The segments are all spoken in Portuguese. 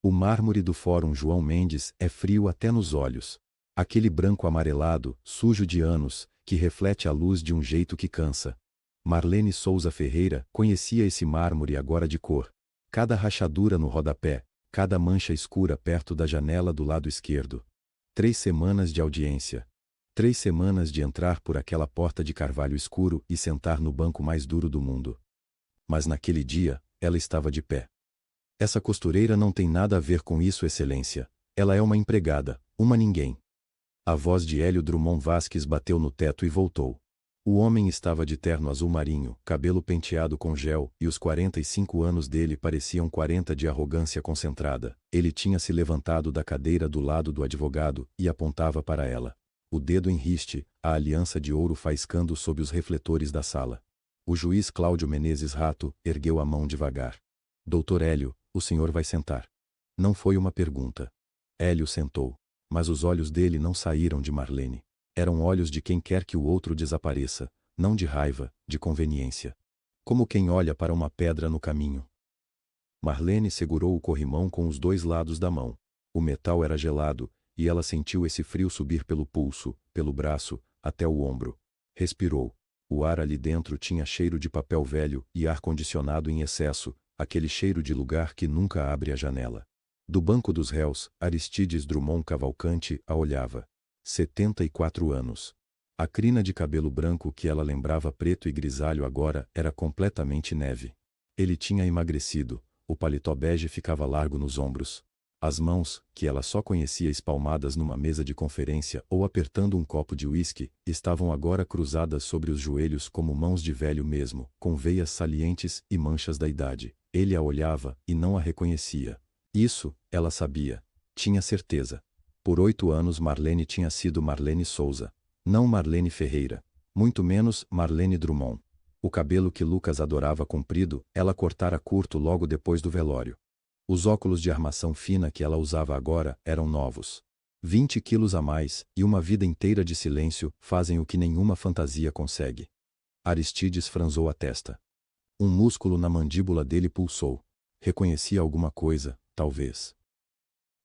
O mármore do Fórum João Mendes é frio até nos olhos. Aquele branco amarelado, sujo de anos, que reflete a luz de um jeito que cansa. Marlene Souza Ferreira conhecia esse mármore agora de cor. Cada rachadura no rodapé, cada mancha escura perto da janela do lado esquerdo. 3 semanas de audiência. 3 semanas de entrar por aquela porta de carvalho escuro e sentar no banco mais duro do mundo. Mas naquele dia, ela estava de pé. Essa costureira não tem nada a ver com isso, Excelência. Ela é uma empregada, uma ninguém. A voz de Hélio Drummond Vasques bateu no teto e voltou. O homem estava de terno azul marinho, cabelo penteado com gel, e os 45 anos dele pareciam 40 de arrogância concentrada. Ele tinha se levantado da cadeira do lado do advogado e apontava para ela. O dedo em riste, a aliança de ouro faiscando sob os refletores da sala. O juiz Cláudio Menezes Rato ergueu a mão devagar. Doutor Hélio, o senhor vai sentar. Não foi uma pergunta. Hélio sentou, mas os olhos dele não saíram de Marlene. Eram olhos de quem quer que o outro desapareça, não de raiva, de conveniência. Como quem olha para uma pedra no caminho. Marlene segurou o corrimão com os 2 lados da mão. O metal era gelado, e ela sentiu esse frio subir pelo pulso, pelo braço, até o ombro. Respirou. O ar ali dentro tinha cheiro de papel velho e ar-condicionado em excesso, aquele cheiro de lugar que nunca abre a janela. Do banco dos réus, Aristides Drummond Cavalcante a olhava. 74 anos. A crina de cabelo branco que ela lembrava preto e grisalho agora era completamente neve. Ele tinha emagrecido, o paletó bege ficava largo nos ombros. As mãos, que ela só conhecia espalmadas numa mesa de conferência ou apertando um copo de uísque, estavam agora cruzadas sobre os joelhos como mãos de velho mesmo, com veias salientes e manchas da idade. Ele a olhava e não a reconhecia. Isso, ela sabia. Tinha certeza. Por 8 anos Marlene tinha sido Marlene Souza. Não Marlene Ferreira. Muito menos Marlene Drummond. O cabelo que Lucas adorava comprido, ela cortara curto logo depois do velório. Os óculos de armação fina que ela usava agora eram novos. 20 quilos a mais, e uma vida inteira de silêncio, fazem o que nenhuma fantasia consegue. Aristides franzou a testa. Um músculo na mandíbula dele pulsou. Reconhecia alguma coisa, talvez.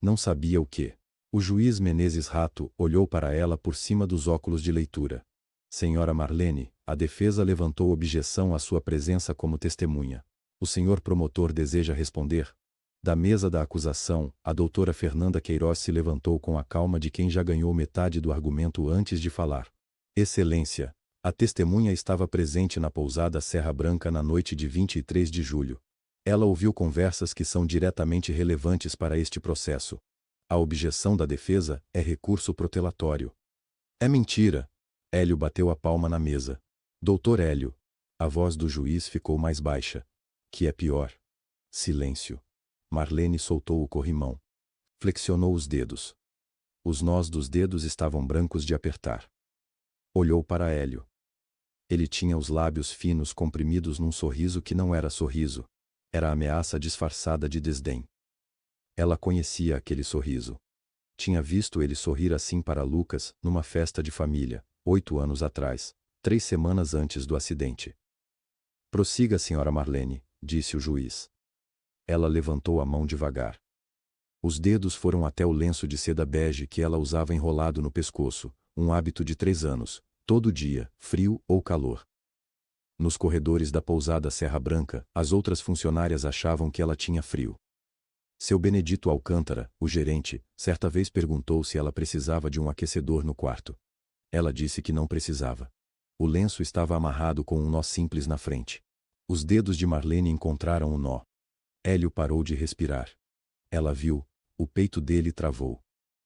Não sabia o que. O juiz Menezes Rato olhou para ela por cima dos óculos de leitura. Senhora Marlene, a defesa levantou objeção à sua presença como testemunha. O senhor promotor deseja responder? Da mesa da acusação, a doutora Fernanda Queiroz se levantou com a calma de quem já ganhou metade do argumento antes de falar. Excelência, a testemunha estava presente na pousada Serra Branca na noite de 23 de julho. Ela ouviu conversas que são diretamente relevantes para este processo. A objeção da defesa é recurso protelatório. É mentira. Hélio bateu a palma na mesa. Doutor Hélio. A voz do juiz ficou mais baixa. Que é pior? Silêncio. Marlene soltou o corrimão. Flexionou os dedos. Os nós dos dedos estavam brancos de apertar. Olhou para Hélio. Ele tinha os lábios finos comprimidos num sorriso que não era sorriso. Era ameaça disfarçada de desdém. Ela conhecia aquele sorriso. Tinha visto ele sorrir assim para Lucas, numa festa de família, 8 anos atrás, 3 semanas antes do acidente. Prossiga, senhora Marlene, disse o juiz. Ela levantou a mão devagar. Os dedos foram até o lenço de seda bege que ela usava enrolado no pescoço, um hábito de 3 anos, todo dia, frio ou calor. Nos corredores da pousada Serra Branca, as outras funcionárias achavam que ela tinha frio. Seu Benedito Alcântara, o gerente, certa vez perguntou se ela precisava de um aquecedor no quarto. Ela disse que não precisava. O lenço estava amarrado com um nó simples na frente. Os dedos de Marlene encontraram o nó. Hélio parou de respirar. Ela viu, o peito dele travou.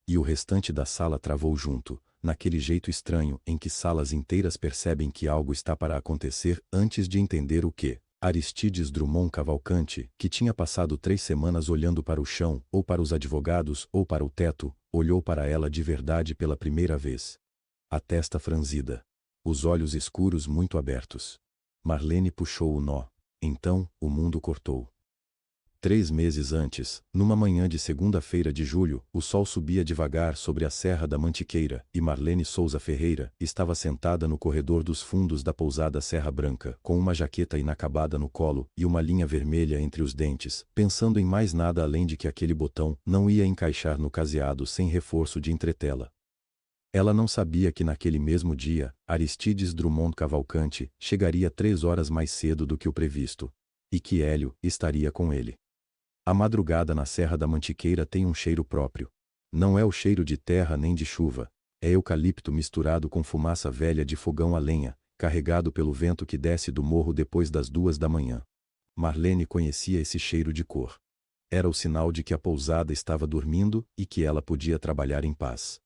E o restante da sala travou junto, naquele jeito estranho em que salas inteiras percebem que algo está para acontecer antes de entender o que. Aristides Drummond Cavalcante, que tinha passado 3 semanas olhando para o chão, ou para os advogados, ou para o teto, olhou para ela de verdade pela primeira vez. A testa franzida. Os olhos escuros muito abertos. Marlene puxou o nó. Então, o mundo cortou. 3 meses antes, numa manhã de segunda-feira de julho, o sol subia devagar sobre a Serra da Mantiqueira e Marlene Souza Ferreira estava sentada no corredor dos fundos da pousada Serra Branca, com uma jaqueta inacabada no colo e uma linha vermelha entre os dentes, pensando em mais nada além de que aquele botão não ia encaixar no caseado sem reforço de entretela. Ela não sabia que naquele mesmo dia, Aristides Drummond Cavalcante chegaria 3 horas mais cedo do que o previsto. E que Hélio estaria com ele. A madrugada na Serra da Mantiqueira tem um cheiro próprio. Não é o cheiro de terra nem de chuva. É eucalipto misturado com fumaça velha de fogão a lenha, carregado pelo vento que desce do morro depois das 2 da manhã. Marlene conhecia esse cheiro de cor. Era o sinal de que a pousada estava dormindo e que ela podia trabalhar em paz.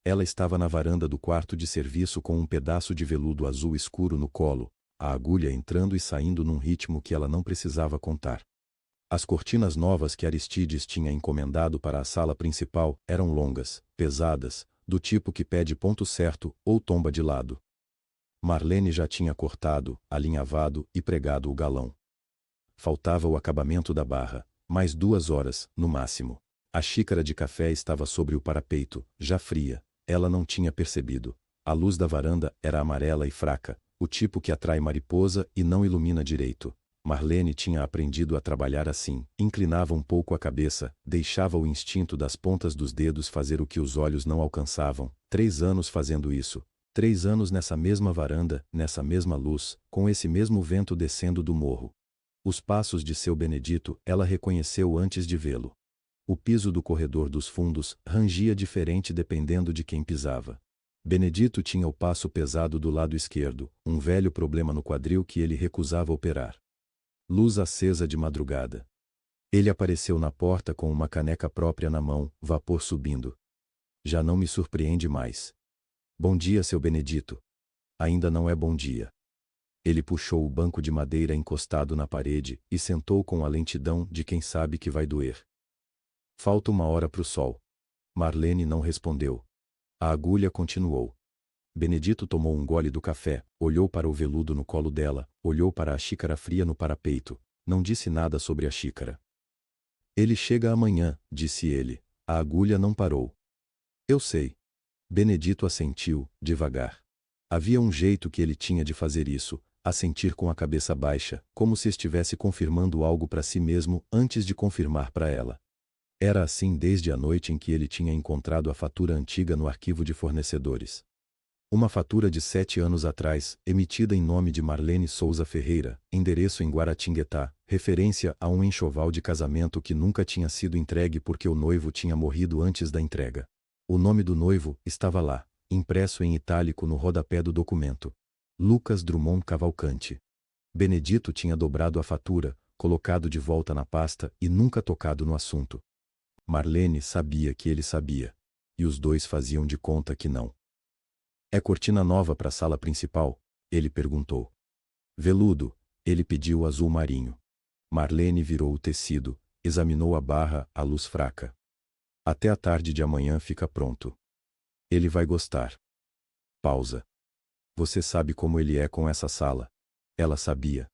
Ela estava na varanda do quarto de serviço com um pedaço de veludo azul escuro no colo, a agulha entrando e saindo num ritmo que ela não precisava contar. As cortinas novas que Aristides tinha encomendado para a sala principal eram longas, pesadas, do tipo que pede ponto certo ou tomba de lado. Marlene já tinha cortado, alinhavado e pregado o galão. Faltava o acabamento da barra, mais 2 horas, no máximo. A xícara de café estava sobre o parapeito, já fria. Ela não tinha percebido. A luz da varanda era amarela e fraca, o tipo que atrai mariposa e não ilumina direito. Marlene tinha aprendido a trabalhar assim. Inclinava um pouco a cabeça, deixava o instinto das pontas dos dedos fazer o que os olhos não alcançavam. 3 anos fazendo isso. 3 anos nessa mesma varanda, nessa mesma luz, com esse mesmo vento descendo do morro. Os passos de seu Benedito ela reconheceu antes de vê-lo. O piso do corredor dos fundos rangia diferente dependendo de quem pisava. Benedito tinha o passo pesado do lado esquerdo, um velho problema no quadril que ele recusava operar. Luz acesa de madrugada. Ele apareceu na porta com uma caneca própria na mão, vapor subindo. Já não me surpreende mais. Bom dia, seu Benedito. Ainda não é bom dia. Ele puxou o banco de madeira encostado na parede e sentou com a lentidão de quem sabe que vai doer. Falta 1 hora para o sol. Marlene não respondeu. A agulha continuou. Benedito tomou um gole do café, olhou para o veludo no colo dela, olhou para a xícara fria no parapeito. Não disse nada sobre a xícara. Ele chega amanhã, disse ele. A agulha não parou. Eu sei. Benedito assentiu, devagar. Havia um jeito que ele tinha de fazer isso, assentir com a cabeça baixa, como se estivesse confirmando algo para si mesmo antes de confirmar para ela. Era assim desde a noite em que ele tinha encontrado a fatura antiga no arquivo de fornecedores. Uma fatura de 7 anos atrás, emitida em nome de Marlene Souza Ferreira, endereço em Guaratinguetá, referência a um enxoval de casamento que nunca tinha sido entregue porque o noivo tinha morrido antes da entrega. O nome do noivo estava lá, impresso em itálico no rodapé do documento. Lucas Drummond Cavalcante. Benedito tinha dobrado a fatura, colocado de volta na pasta e nunca tocado no assunto. Marlene sabia que ele sabia. E os dois faziam de conta que não. É cortina nova para a sala principal? Ele perguntou. Veludo, ele pediu azul marinho. Marlene virou o tecido, examinou a barra à luz fraca. Até a tarde de amanhã fica pronto. Ele vai gostar. Pausa. Você sabe como ele é com essa sala. Ela sabia.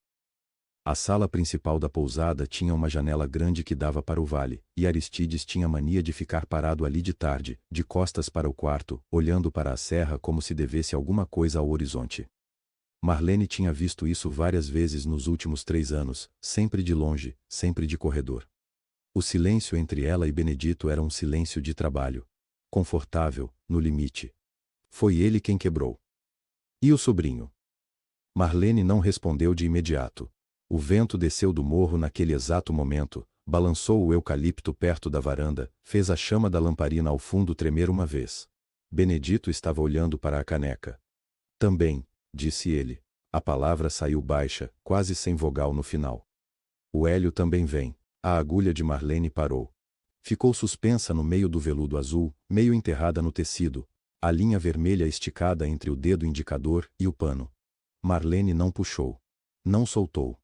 A sala principal da pousada tinha uma janela grande que dava para o vale, e Aristides tinha mania de ficar parado ali de tarde, de costas para o quarto, olhando para a serra como se devesse alguma coisa ao horizonte. Marlene tinha visto isso várias vezes nos últimos 3 anos, sempre de longe, sempre de corredor. O silêncio entre ela e Benedito era um silêncio de trabalho. Confortável, no limite. Foi ele quem quebrou. E o sobrinho? Marlene não respondeu de imediato. O vento desceu do morro naquele exato momento, balançou o eucalipto perto da varanda, fez a chama da lamparina ao fundo tremer uma vez. Benedito estava olhando para a caneca. Também, disse ele. A palavra saiu baixa, quase sem vogal no final. O Hélio também vem. A agulha de Marlene parou. Ficou suspensa no meio do veludo azul, meio enterrada no tecido, a linha vermelha esticada entre o dedo indicador e o pano. Marlene não puxou. Não soltou.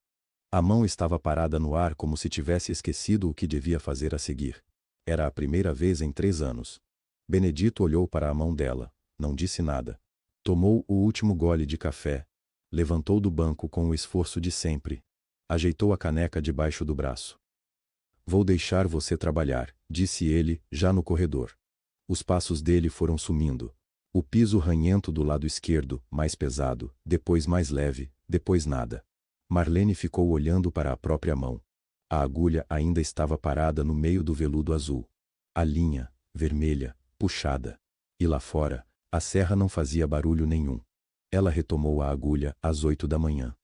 A mão estava parada no ar como se tivesse esquecido o que devia fazer a seguir. Era a primeira vez em 3 anos. Benedito olhou para a mão dela, não disse nada. Tomou o último gole de café. Levantou do banco com o esforço de sempre. Ajeitou a caneca debaixo do braço. Vou deixar você trabalhar, disse ele, já no corredor. Os passos dele foram sumindo. O piso ranhento do lado esquerdo, mais pesado, depois mais leve, depois nada. Marlene ficou olhando para a própria mão. A agulha ainda estava parada no meio do veludo azul. A linha, vermelha, puxada. E lá fora, a serra não fazia barulho nenhum. Ela retomou a agulha às 8 da manhã.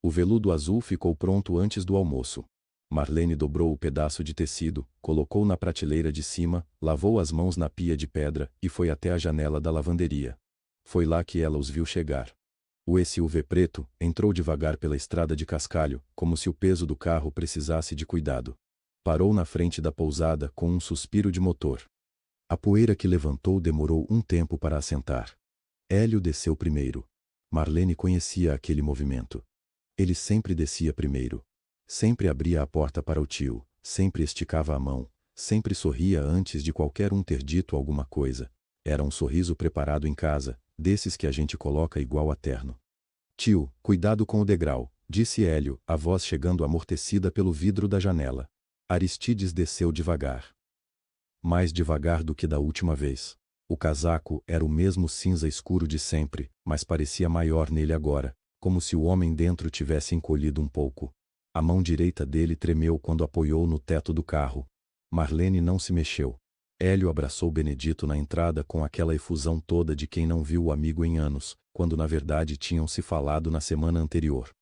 O veludo azul ficou pronto antes do almoço. Marlene dobrou o pedaço de tecido, colocou na prateleira de cima, lavou as mãos na pia de pedra e foi até a janela da lavanderia. Foi lá que ela os viu chegar. O SUV preto entrou devagar pela estrada de cascalho, como se o peso do carro precisasse de cuidado. Parou na frente da pousada com um suspiro de motor. A poeira que levantou demorou um tempo para assentar. Hélio desceu primeiro. Marlene conhecia aquele movimento. Ele sempre descia primeiro. Sempre abria a porta para o tio, sempre esticava a mão, sempre sorria antes de qualquer um ter dito alguma coisa. Era um sorriso preparado em casa, desses que a gente coloca igual a terno. Tio, cuidado com o degrau, disse Hélio, a voz chegando amortecida pelo vidro da janela. Aristides desceu devagar. Mais devagar do que da última vez. O casaco era o mesmo cinza escuro de sempre, mas parecia maior nele agora, como se o homem dentro tivesse encolhido um pouco. A mão direita dele tremeu quando apoiou no teto do carro. Marlene não se mexeu. Hélio abraçou Benedito na entrada com aquela efusão toda de quem não viu o amigo em anos, quando na verdade tinham se falado na semana anterior.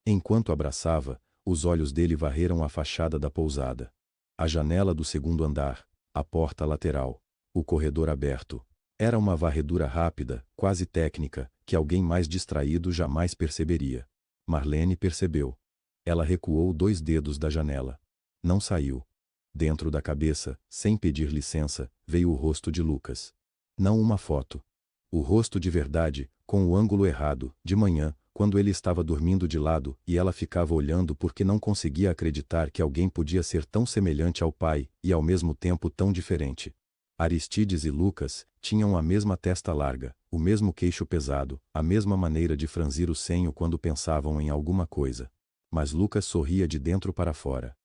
Enquanto abraçava, os olhos dele varreram a fachada da pousada. A janela do segundo andar, a porta lateral, o corredor aberto. Era uma varredura rápida, quase técnica, que alguém mais distraído jamais perceberia. Marlene percebeu. Ela recuou 2 dedos da janela. Não saiu. Dentro da cabeça, sem pedir licença, veio o rosto de Lucas. Não uma foto. O rosto de verdade, com o ângulo errado, de manhã, quando ele estava dormindo de lado e ela ficava olhando porque não conseguia acreditar que alguém podia ser tão semelhante ao pai e ao mesmo tempo tão diferente. Aristides e Lucas tinham a mesma testa larga, o mesmo queixo pesado, a mesma maneira de franzir o senho quando pensavam em alguma coisa. Mas Lucas sorria de dentro para fora.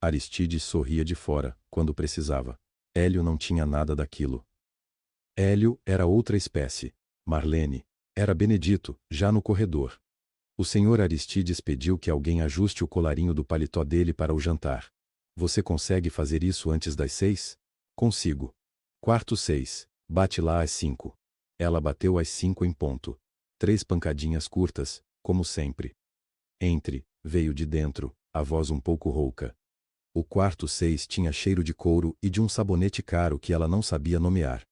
Aristides sorria de fora, quando precisava. Hélio não tinha nada daquilo. Hélio era outra espécie. Marlene era Benedito, já no corredor. O senhor Aristides pediu que alguém ajuste o colarinho do paletó dele para o jantar. Você consegue fazer isso antes das 6? Consigo. Quarto 6. Bate lá às 5. Ela bateu às 5 em ponto. 3 pancadinhas curtas, como sempre. Entre, veio de dentro, a voz um pouco rouca. O quarto 6 tinha cheiro de couro e de um sabonete caro que ela não sabia nomear.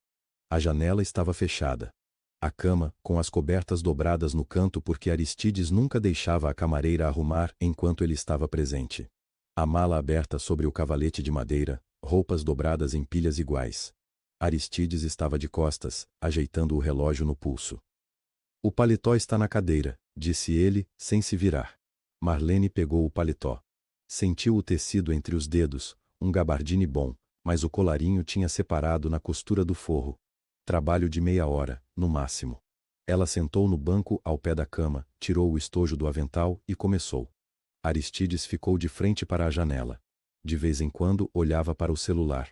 A janela estava fechada. A cama, com as cobertas dobradas no canto porque Aristides nunca deixava a camareira arrumar enquanto ele estava presente. A mala aberta sobre o cavalete de madeira, roupas dobradas em pilhas iguais. Aristides estava de costas, ajeitando o relógio no pulso. O paletó está na cadeira, disse ele, sem se virar. Marlene pegou o paletó. Sentiu o tecido entre os dedos, um gabardine bom, mas o colarinho tinha separado na costura do forro. Trabalho de meia hora, no máximo. Ela sentou no banco ao pé da cama, tirou o estojo do avental e começou. Aristides ficou de frente para a janela. De vez em quando olhava para o celular.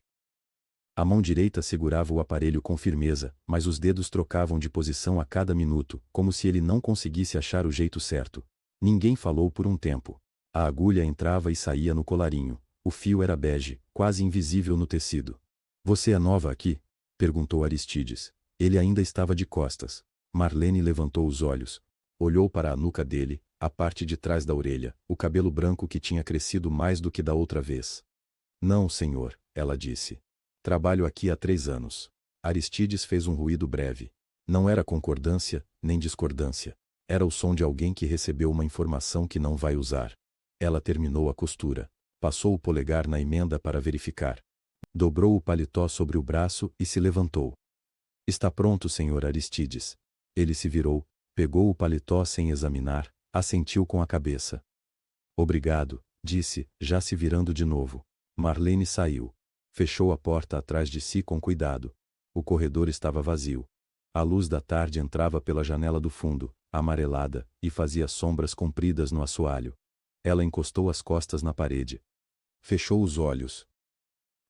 A mão direita segurava o aparelho com firmeza, mas os dedos trocavam de posição a cada minuto, como se ele não conseguisse achar o jeito certo. Ninguém falou por um tempo. A agulha entrava e saía no colarinho. O fio era bege, quase invisível no tecido. Você é nova aqui? Perguntou Aristides. Ele ainda estava de costas. Marlene levantou os olhos. Olhou para a nuca dele, a parte de trás da orelha, o cabelo branco que tinha crescido mais do que da outra vez. Não, senhor, ela disse. Trabalho aqui há 3 anos. Aristides fez um ruído breve. Não era concordância, nem discordância. Era o som de alguém que recebeu uma informação que não vai usar. Ela terminou a costura. Passou o polegar na emenda para verificar. Dobrou o paletó sobre o braço e se levantou. Está pronto, senhor Aristides. Ele se virou, pegou o paletó sem examinar, assentiu com a cabeça. Obrigado, disse, já se virando de novo. Marlene saiu. Fechou a porta atrás de si com cuidado. O corredor estava vazio. A luz da tarde entrava pela janela do fundo, amarelada, e fazia sombras compridas no assoalho. Ela encostou as costas na parede. Fechou os olhos.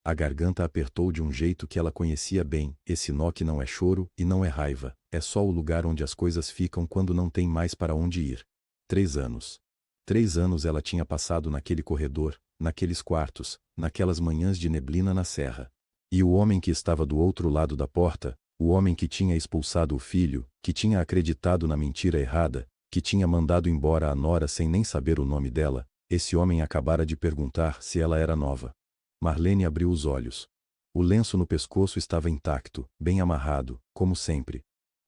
A garganta apertou de um jeito que ela conhecia bem. Esse nó que não é choro e não é raiva, é só o lugar onde as coisas ficam quando não tem mais para onde ir. 3 anos. 3 anos ela tinha passado naquele corredor, naqueles quartos, naquelas manhãs de neblina na serra. E o homem que estava do outro lado da porta, o homem que tinha expulsado o filho, que tinha acreditado na mentira errada, que tinha mandado embora a nora sem nem saber o nome dela, esse homem acabara de perguntar se ela era nova. Marlene abriu os olhos. O lenço no pescoço estava intacto, bem amarrado, como sempre.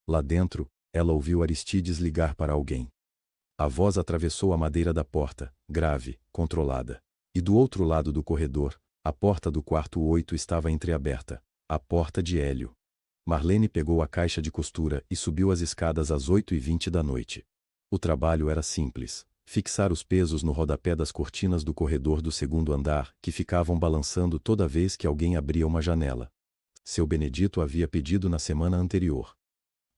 Lá dentro, ela ouviu Aristides ligar para alguém. A voz atravessou a madeira da porta, grave, controlada. E do outro lado do corredor, a porta do quarto 8 estava entreaberta. A porta de Hélio. Marlene pegou a caixa de costura e subiu as escadas às 8h20 da noite. O trabalho era simples. Fixar os pesos no rodapé das cortinas do corredor do segundo andar, que ficavam balançando toda vez que alguém abria uma janela. Seu Benedito havia pedido na semana anterior.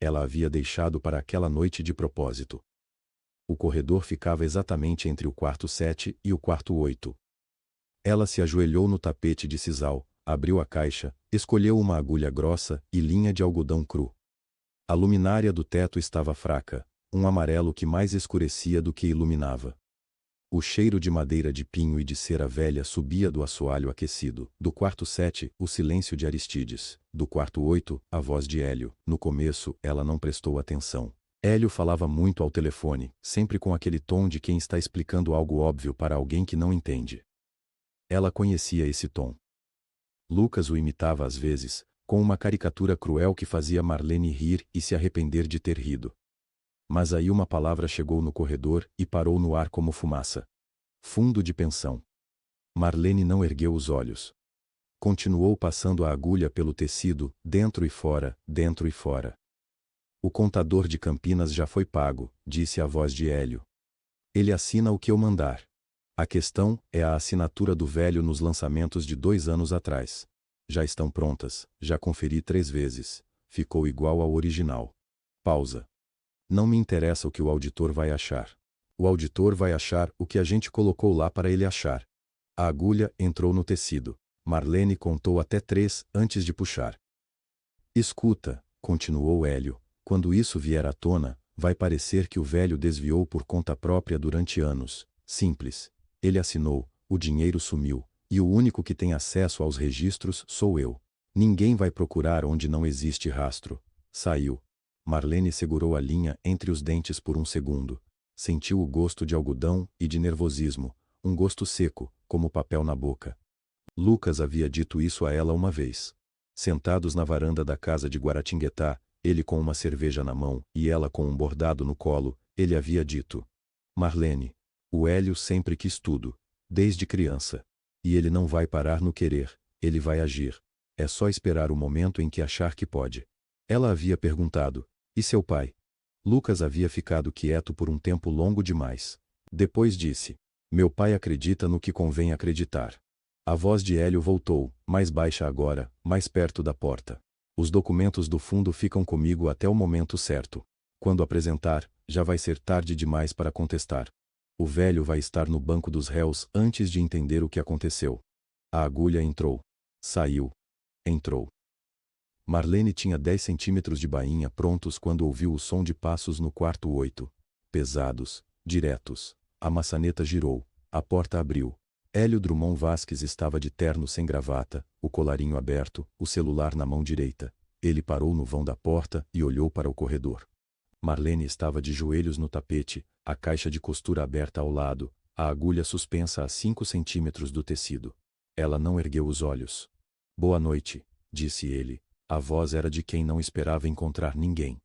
Ela havia deixado para aquela noite de propósito. O corredor ficava exatamente entre o quarto 7 e o quarto 8. Ela se ajoelhou no tapete de sisal, abriu a caixa, escolheu uma agulha grossa e linha de algodão cru. A luminária do teto estava fraca, um amarelo que mais escurecia do que iluminava. O cheiro de madeira de pinho e de cera velha subia do assoalho aquecido. Do quarto 7, o silêncio de Aristides. Do quarto 8, a voz de Hélio. No começo, ela não prestou atenção. Hélio falava muito ao telefone, sempre com aquele tom de quem está explicando algo óbvio para alguém que não entende. Ela conhecia esse tom. Lucas o imitava às vezes, com uma caricatura cruel que fazia Marlene rir e se arrepender de ter rido. Mas aí uma palavra chegou no corredor e parou no ar como fumaça. Fundo de pensão. Marlene não ergueu os olhos. Continuou passando a agulha pelo tecido, dentro e fora, dentro e fora. O contador de Campinas já foi pago, disse a voz de Hélio. Ele assina o que eu mandar. A questão é a assinatura do velho nos lançamentos de 2 anos atrás. Já estão prontas, já conferi 3 vezes. Ficou igual ao original. Pausa. Não me interessa o que o auditor vai achar. O auditor vai achar o que a gente colocou lá para ele achar. A agulha entrou no tecido. Marlene contou até 3 antes de puxar. Escuta, continuou Hélio, quando isso vier à tona, vai parecer que o velho desviou por conta própria durante anos. Simples. Ele assinou, o dinheiro sumiu, e o único que tem acesso aos registros sou eu. Ninguém vai procurar onde não existe rastro. Saiu. Marlene segurou a linha entre os dentes por um segundo. Sentiu o gosto de algodão e de nervosismo, um gosto seco, como papel na boca. Lucas havia dito isso a ela uma vez. Sentados na varanda da casa de Guaratinguetá, ele com uma cerveja na mão e ela com um bordado no colo, ele havia dito: Marlene, o Hélio sempre quis tudo, desde criança. E ele não vai parar no querer, ele vai agir. É só esperar o momento em que achar que pode. Ela havia perguntado: e seu pai? Lucas havia ficado quieto por um tempo longo demais. Depois disse: meu pai acredita no que convém acreditar. A voz de Hélio voltou, mais baixa agora, mais perto da porta. Os documentos do fundo ficam comigo até o momento certo. Quando apresentar, já vai ser tarde demais para contestar. O velho vai estar no banco dos réus antes de entender o que aconteceu. A agulha entrou. Saiu. Entrou. Marlene tinha 10 centímetros de bainha prontos quando ouviu o som de passos no quarto 8. Pesados, diretos. A maçaneta girou. A porta abriu. Hélio Drummond Vasques estava de terno sem gravata, o colarinho aberto, o celular na mão direita. Ele parou no vão da porta e olhou para o corredor. Marlene estava de joelhos no tapete, a caixa de costura aberta ao lado, a agulha suspensa a 5 centímetros do tecido. Ela não ergueu os olhos. Boa noite, disse ele. A voz era de quem não esperava encontrar ninguém.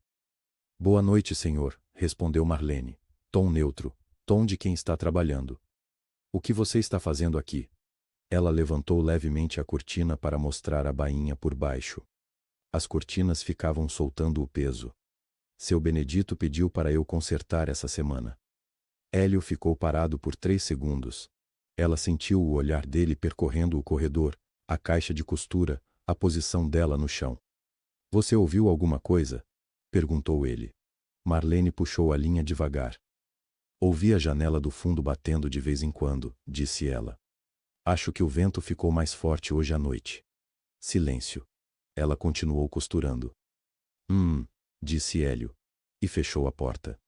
Boa noite, senhor, respondeu Marlene. Tom neutro, tom de quem está trabalhando. O que você está fazendo aqui? Ela levantou levemente a cortina para mostrar a bainha por baixo. As cortinas ficavam soltando o peso. Seu Benedito pediu para eu consertar essa semana. Hélio ficou parado por 3 segundos. Ela sentiu o olhar dele percorrendo o corredor, a caixa de costura, a posição dela no chão. Você ouviu alguma coisa? Perguntou ele. Marlene puxou a linha devagar. Ouvi a janela do fundo batendo de vez em quando, disse ela. Acho que o vento ficou mais forte hoje à noite. Silêncio. Ela continuou costurando. Disse Hélio. E fechou a porta.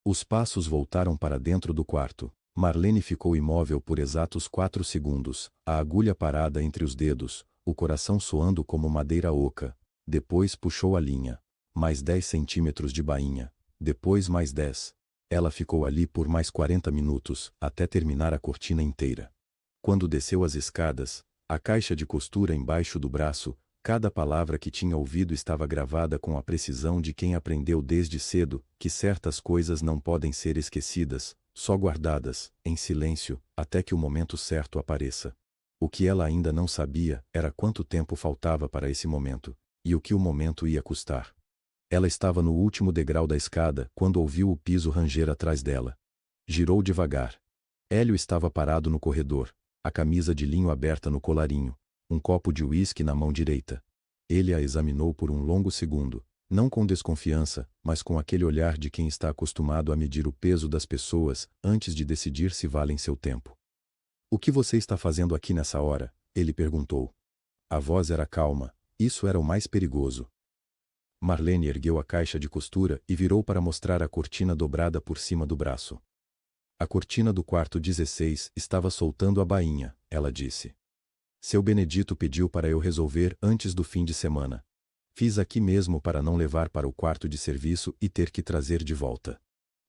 Os passos voltaram para dentro do quarto. Marlene ficou imóvel por exatos 4 segundos, a agulha parada entre os dedos, o coração soando como madeira oca. Depois puxou a linha. Mais 10 centímetros de bainha. Depois mais 10. Ela ficou ali por mais 40 minutos, até terminar a cortina inteira. Quando desceu as escadas, a caixa de costura embaixo do braço, cada palavra que tinha ouvido estava gravada com a precisão de quem aprendeu desde cedo que certas coisas não podem ser esquecidas, só guardadas, em silêncio, até que o momento certo apareça. O que ela ainda não sabia era quanto tempo faltava para esse momento, e o que o momento ia custar. Ela estava no último degrau da escada quando ouviu o piso ranger atrás dela. Girou devagar. Hélio estava parado no corredor, a camisa de linho aberta no colarinho, um copo de uísque na mão direita. Ele a examinou por um longo segundo, não com desconfiança, mas com aquele olhar de quem está acostumado a medir o peso das pessoas antes de decidir se valem seu tempo. "O que você está fazendo aqui nessa hora?" ele perguntou. A voz era calma, isso era o mais perigoso. Marlene ergueu a caixa de costura e virou para mostrar a cortina dobrada por cima do braço. A cortina do quarto 16 estava soltando a bainha, ela disse. Seu Benedito pediu para eu resolver antes do fim de semana. Fiz aqui mesmo para não levar para o quarto de serviço e ter que trazer de volta.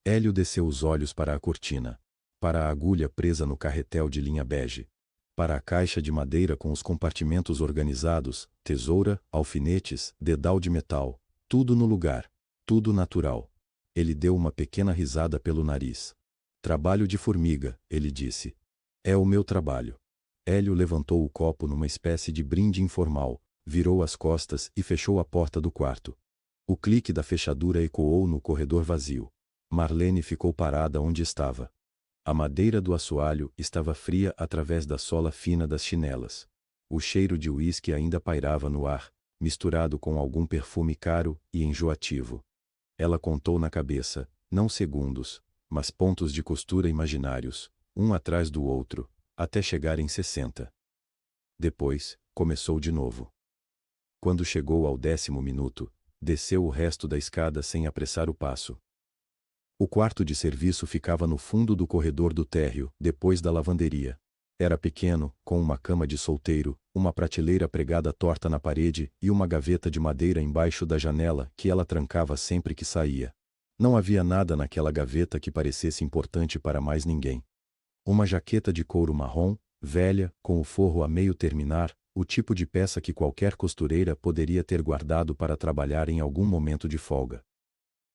Hélio desceu os olhos para a cortina. Para a agulha presa no carretel de linha bege. Para a caixa de madeira com os compartimentos organizados, tesoura, alfinetes, dedal de metal. Tudo no lugar. Tudo natural. Ele deu uma pequena risada pelo nariz. Trabalho de formiga, ele disse. É o meu trabalho. Hélio levantou o copo numa espécie de brinde informal, virou as costas e fechou a porta do quarto. O clique da fechadura ecoou no corredor vazio. Marlene ficou parada onde estava. A madeira do assoalho estava fria através da sola fina das chinelas. O cheiro de uísque ainda pairava no ar, misturado com algum perfume caro e enjoativo. Ela contou na cabeça, não segundos, mas pontos de costura imaginários, um atrás do outro, até chegar em 60. Depois, começou de novo. Quando chegou ao 10º minuto, desceu o resto da escada sem apressar o passo. O quarto de serviço ficava no fundo do corredor do térreo, depois da lavanderia. Era pequeno, com uma cama de solteiro, uma prateleira pregada torta na parede e uma gaveta de madeira embaixo da janela que ela trancava sempre que saía. Não havia nada naquela gaveta que parecesse importante para mais ninguém. Uma jaqueta de couro marrom, velha, com o forro a meio terminar, o tipo de peça que qualquer costureira poderia ter guardado para trabalhar em algum momento de folga.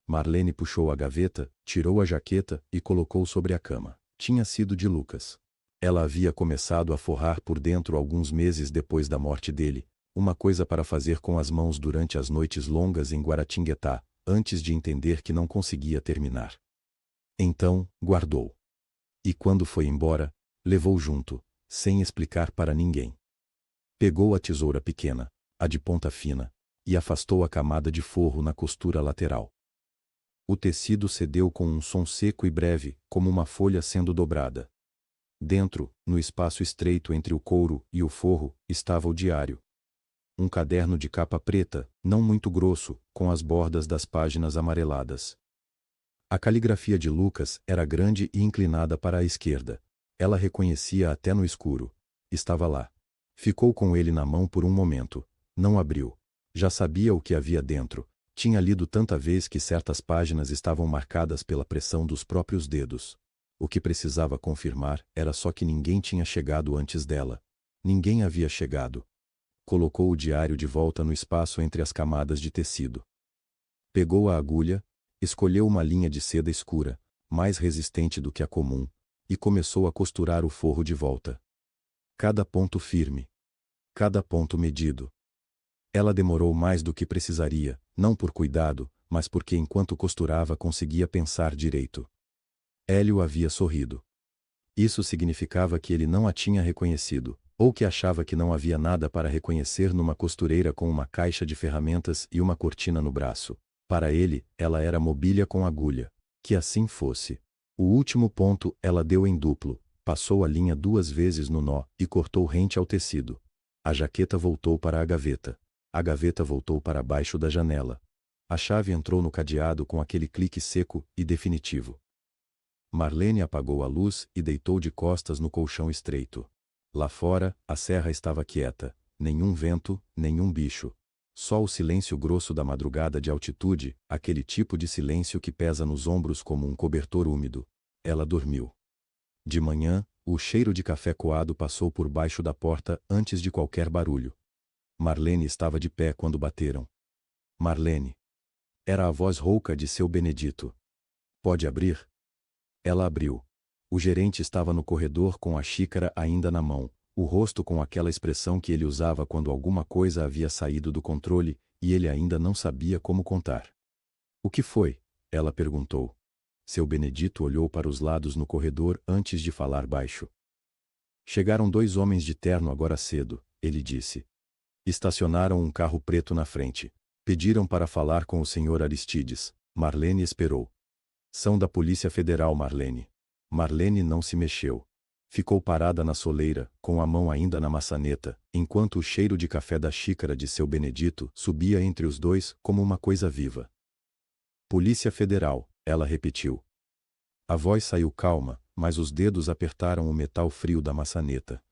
Marlene puxou a gaveta, tirou a jaqueta e colocou sobre a cama. Tinha sido de Lucas. Ela havia começado a forrar por dentro alguns meses depois da morte dele, uma coisa para fazer com as mãos durante as noites longas em Guaratinguetá, antes de entender que não conseguia terminar. Então, guardou. E quando foi embora, levou junto, sem explicar para ninguém. Pegou a tesoura pequena, a de ponta fina, e afastou a camada de forro na costura lateral. O tecido cedeu com um som seco e breve, como uma folha sendo dobrada. Dentro, no espaço estreito entre o couro e o forro, estava o diário. Um caderno de capa preta, não muito grosso, com as bordas das páginas amareladas. A caligrafia de Lucas era grande e inclinada para a esquerda. Ela reconhecia até no escuro. Estava lá. Ficou com ele na mão por um momento. Não abriu. Já sabia o que havia dentro. Tinha lido tanta vez que certas páginas estavam marcadas pela pressão dos próprios dedos. O que precisava confirmar era só que ninguém tinha chegado antes dela. Ninguém havia chegado. Colocou o diário de volta no espaço entre as camadas de tecido. Pegou a agulha, escolheu uma linha de seda escura, mais resistente do que a comum, e começou a costurar o forro de volta. Cada ponto firme. Cada ponto medido. Ela demorou mais do que precisaria, não por cuidado, mas porque enquanto costurava conseguia pensar direito. Hélio havia sorrido. Isso significava que ele não a tinha reconhecido, ou que achava que não havia nada para reconhecer numa costureira com uma caixa de ferramentas e uma cortina no braço. Para ele, ela era mobília com agulha. Que assim fosse. O último ponto ela deu em duplo, Passou a linha 2 vezes no nó e cortou rente ao tecido. A jaqueta voltou para a gaveta. A gaveta voltou para baixo da janela. A chave entrou no cadeado com aquele clique seco e definitivo. Marlene apagou a luz e deitou de costas no colchão estreito. Lá fora, a serra estava quieta. Nenhum vento, nenhum bicho. Só o silêncio grosso da madrugada de altitude, aquele tipo de silêncio que pesa nos ombros como um cobertor úmido. Ela dormiu. De manhã, o cheiro de café coado passou por baixo da porta antes de qualquer barulho. Marlene estava de pé quando bateram. Marlene. Era a voz rouca de seu Benedito. Pode abrir? Ela abriu. O gerente estava no corredor com a xícara ainda na mão, o rosto com aquela expressão que ele usava quando alguma coisa havia saído do controle e ele ainda não sabia como contar. O que foi? Ela perguntou. Seu Benedito olhou para os lados no corredor antes de falar baixo. Chegaram 2 homens de terno agora cedo, ele disse. Estacionaram um carro preto na frente. Pediram para falar com o Sr. Aristides. Marlene esperou. São da Polícia Federal, Marlene. Marlene não se mexeu. Ficou parada na soleira, com a mão ainda na maçaneta, enquanto o cheiro de café da xícara de seu Benedito subia entre os dois como uma coisa viva. Polícia Federal, ela repetiu. A voz saiu calma, mas os dedos apertaram o metal frio da maçaneta.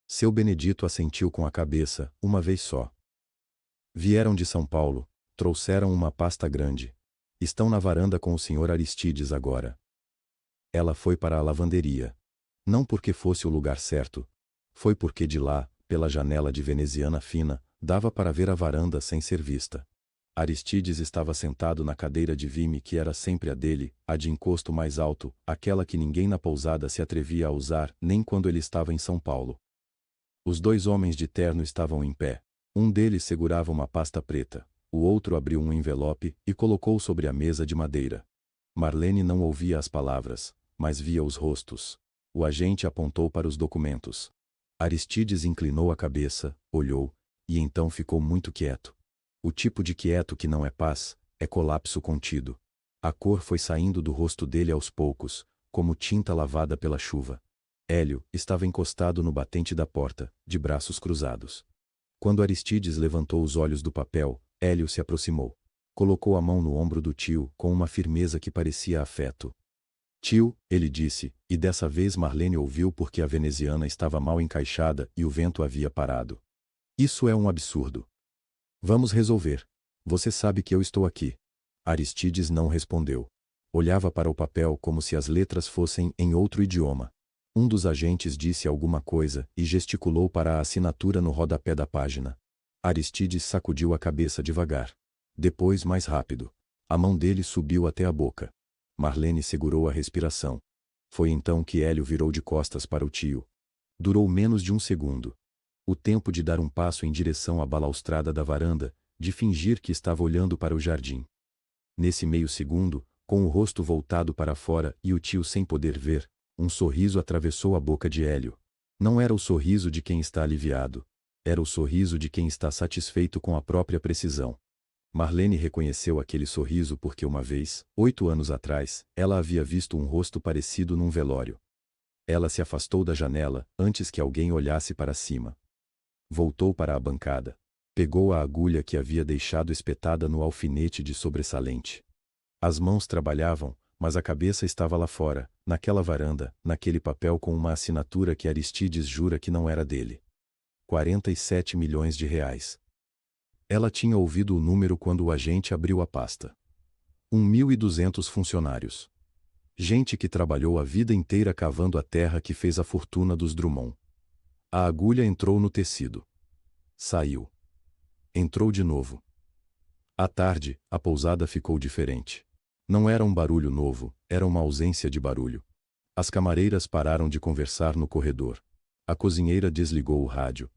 Seu Benedito assentiu com a cabeça, uma vez só. Vieram de São Paulo, trouxeram uma pasta grande. Estão na varanda com o Sr. Aristides agora. Ela foi para a lavanderia. Não porque fosse o lugar certo. Foi porque de lá, pela janela de veneziana fina, dava para ver a varanda sem ser vista. Aristides estava sentado na cadeira de vime que era sempre a dele, a de encosto mais alto, aquela que ninguém na pousada se atrevia a usar, nem quando ele estava em São Paulo. Os 2 homens de terno estavam em pé. Um deles segurava uma pasta preta. O outro abriu um envelope e colocou sobre a mesa de madeira. Marlene não ouvia as palavras, mas via os rostos. O agente apontou para os documentos. Aristides inclinou a cabeça, olhou, e então ficou muito quieto. O tipo de quieto que não é paz, é colapso contido. A cor foi saindo do rosto dele aos poucos, como tinta lavada pela chuva. Hélio estava encostado no batente da porta, de braços cruzados. Quando Aristides levantou os olhos do papel, Hélio se aproximou. Colocou a mão no ombro do tio com uma firmeza que parecia afeto. Tio, ele disse, e dessa vez Marlene ouviu porque a veneziana estava mal encaixada e o vento havia parado. Isso é um absurdo. Vamos resolver. Você sabe que eu estou aqui. Aristides não respondeu. Olhava para o papel como se as letras fossem em outro idioma. Um dos agentes disse alguma coisa e gesticulou para a assinatura no rodapé da página. Aristides sacudiu a cabeça devagar. Depois mais rápido. A mão dele subiu até a boca. Marlene segurou a respiração. Foi então que Hélio virou de costas para o tio. Durou menos de 1 segundo. O tempo de dar um passo em direção à balaustrada da varanda, de fingir que estava olhando para o jardim. Nesse meio segundo, com o rosto voltado para fora e o tio sem poder ver, um sorriso atravessou a boca de Hélio. Não era o sorriso de quem está aliviado. Era o sorriso de quem está satisfeito com a própria precisão. Marlene reconheceu aquele sorriso porque uma vez, 8 anos atrás, ela havia visto um rosto parecido num velório. Ela se afastou da janela, antes que alguém olhasse para cima. Voltou para a bancada. Pegou a agulha que havia deixado espetada no alfinete de sobressalente. As mãos trabalhavam, mas a cabeça estava lá fora, naquela varanda, naquele papel com uma assinatura que Aristides jura que não era dele. 47 milhões de reais. Ela tinha ouvido o número quando o agente abriu a pasta. 1.200 funcionários. Gente que trabalhou a vida inteira cavando a terra que fez a fortuna dos Drummond. A agulha entrou no tecido. Saiu. Entrou de novo. À tarde, a pousada ficou diferente. Não era um barulho novo, era uma ausência de barulho. As camareiras pararam de conversar no corredor. A cozinheira desligou o rádio.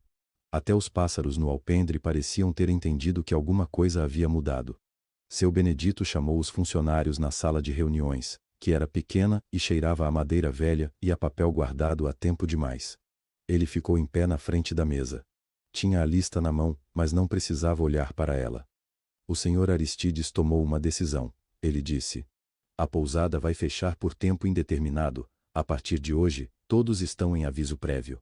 Até os pássaros no alpendre pareciam ter entendido que alguma coisa havia mudado. Seu Benedito chamou os funcionários na sala de reuniões, que era pequena e cheirava a madeira velha e a papel guardado há tempo demais. Ele ficou em pé na frente da mesa. Tinha a lista na mão, mas não precisava olhar para ela. O Sr. Aristides tomou uma decisão. Ele disse: a pousada vai fechar por tempo indeterminado, a partir de hoje, Todos estão em aviso prévio.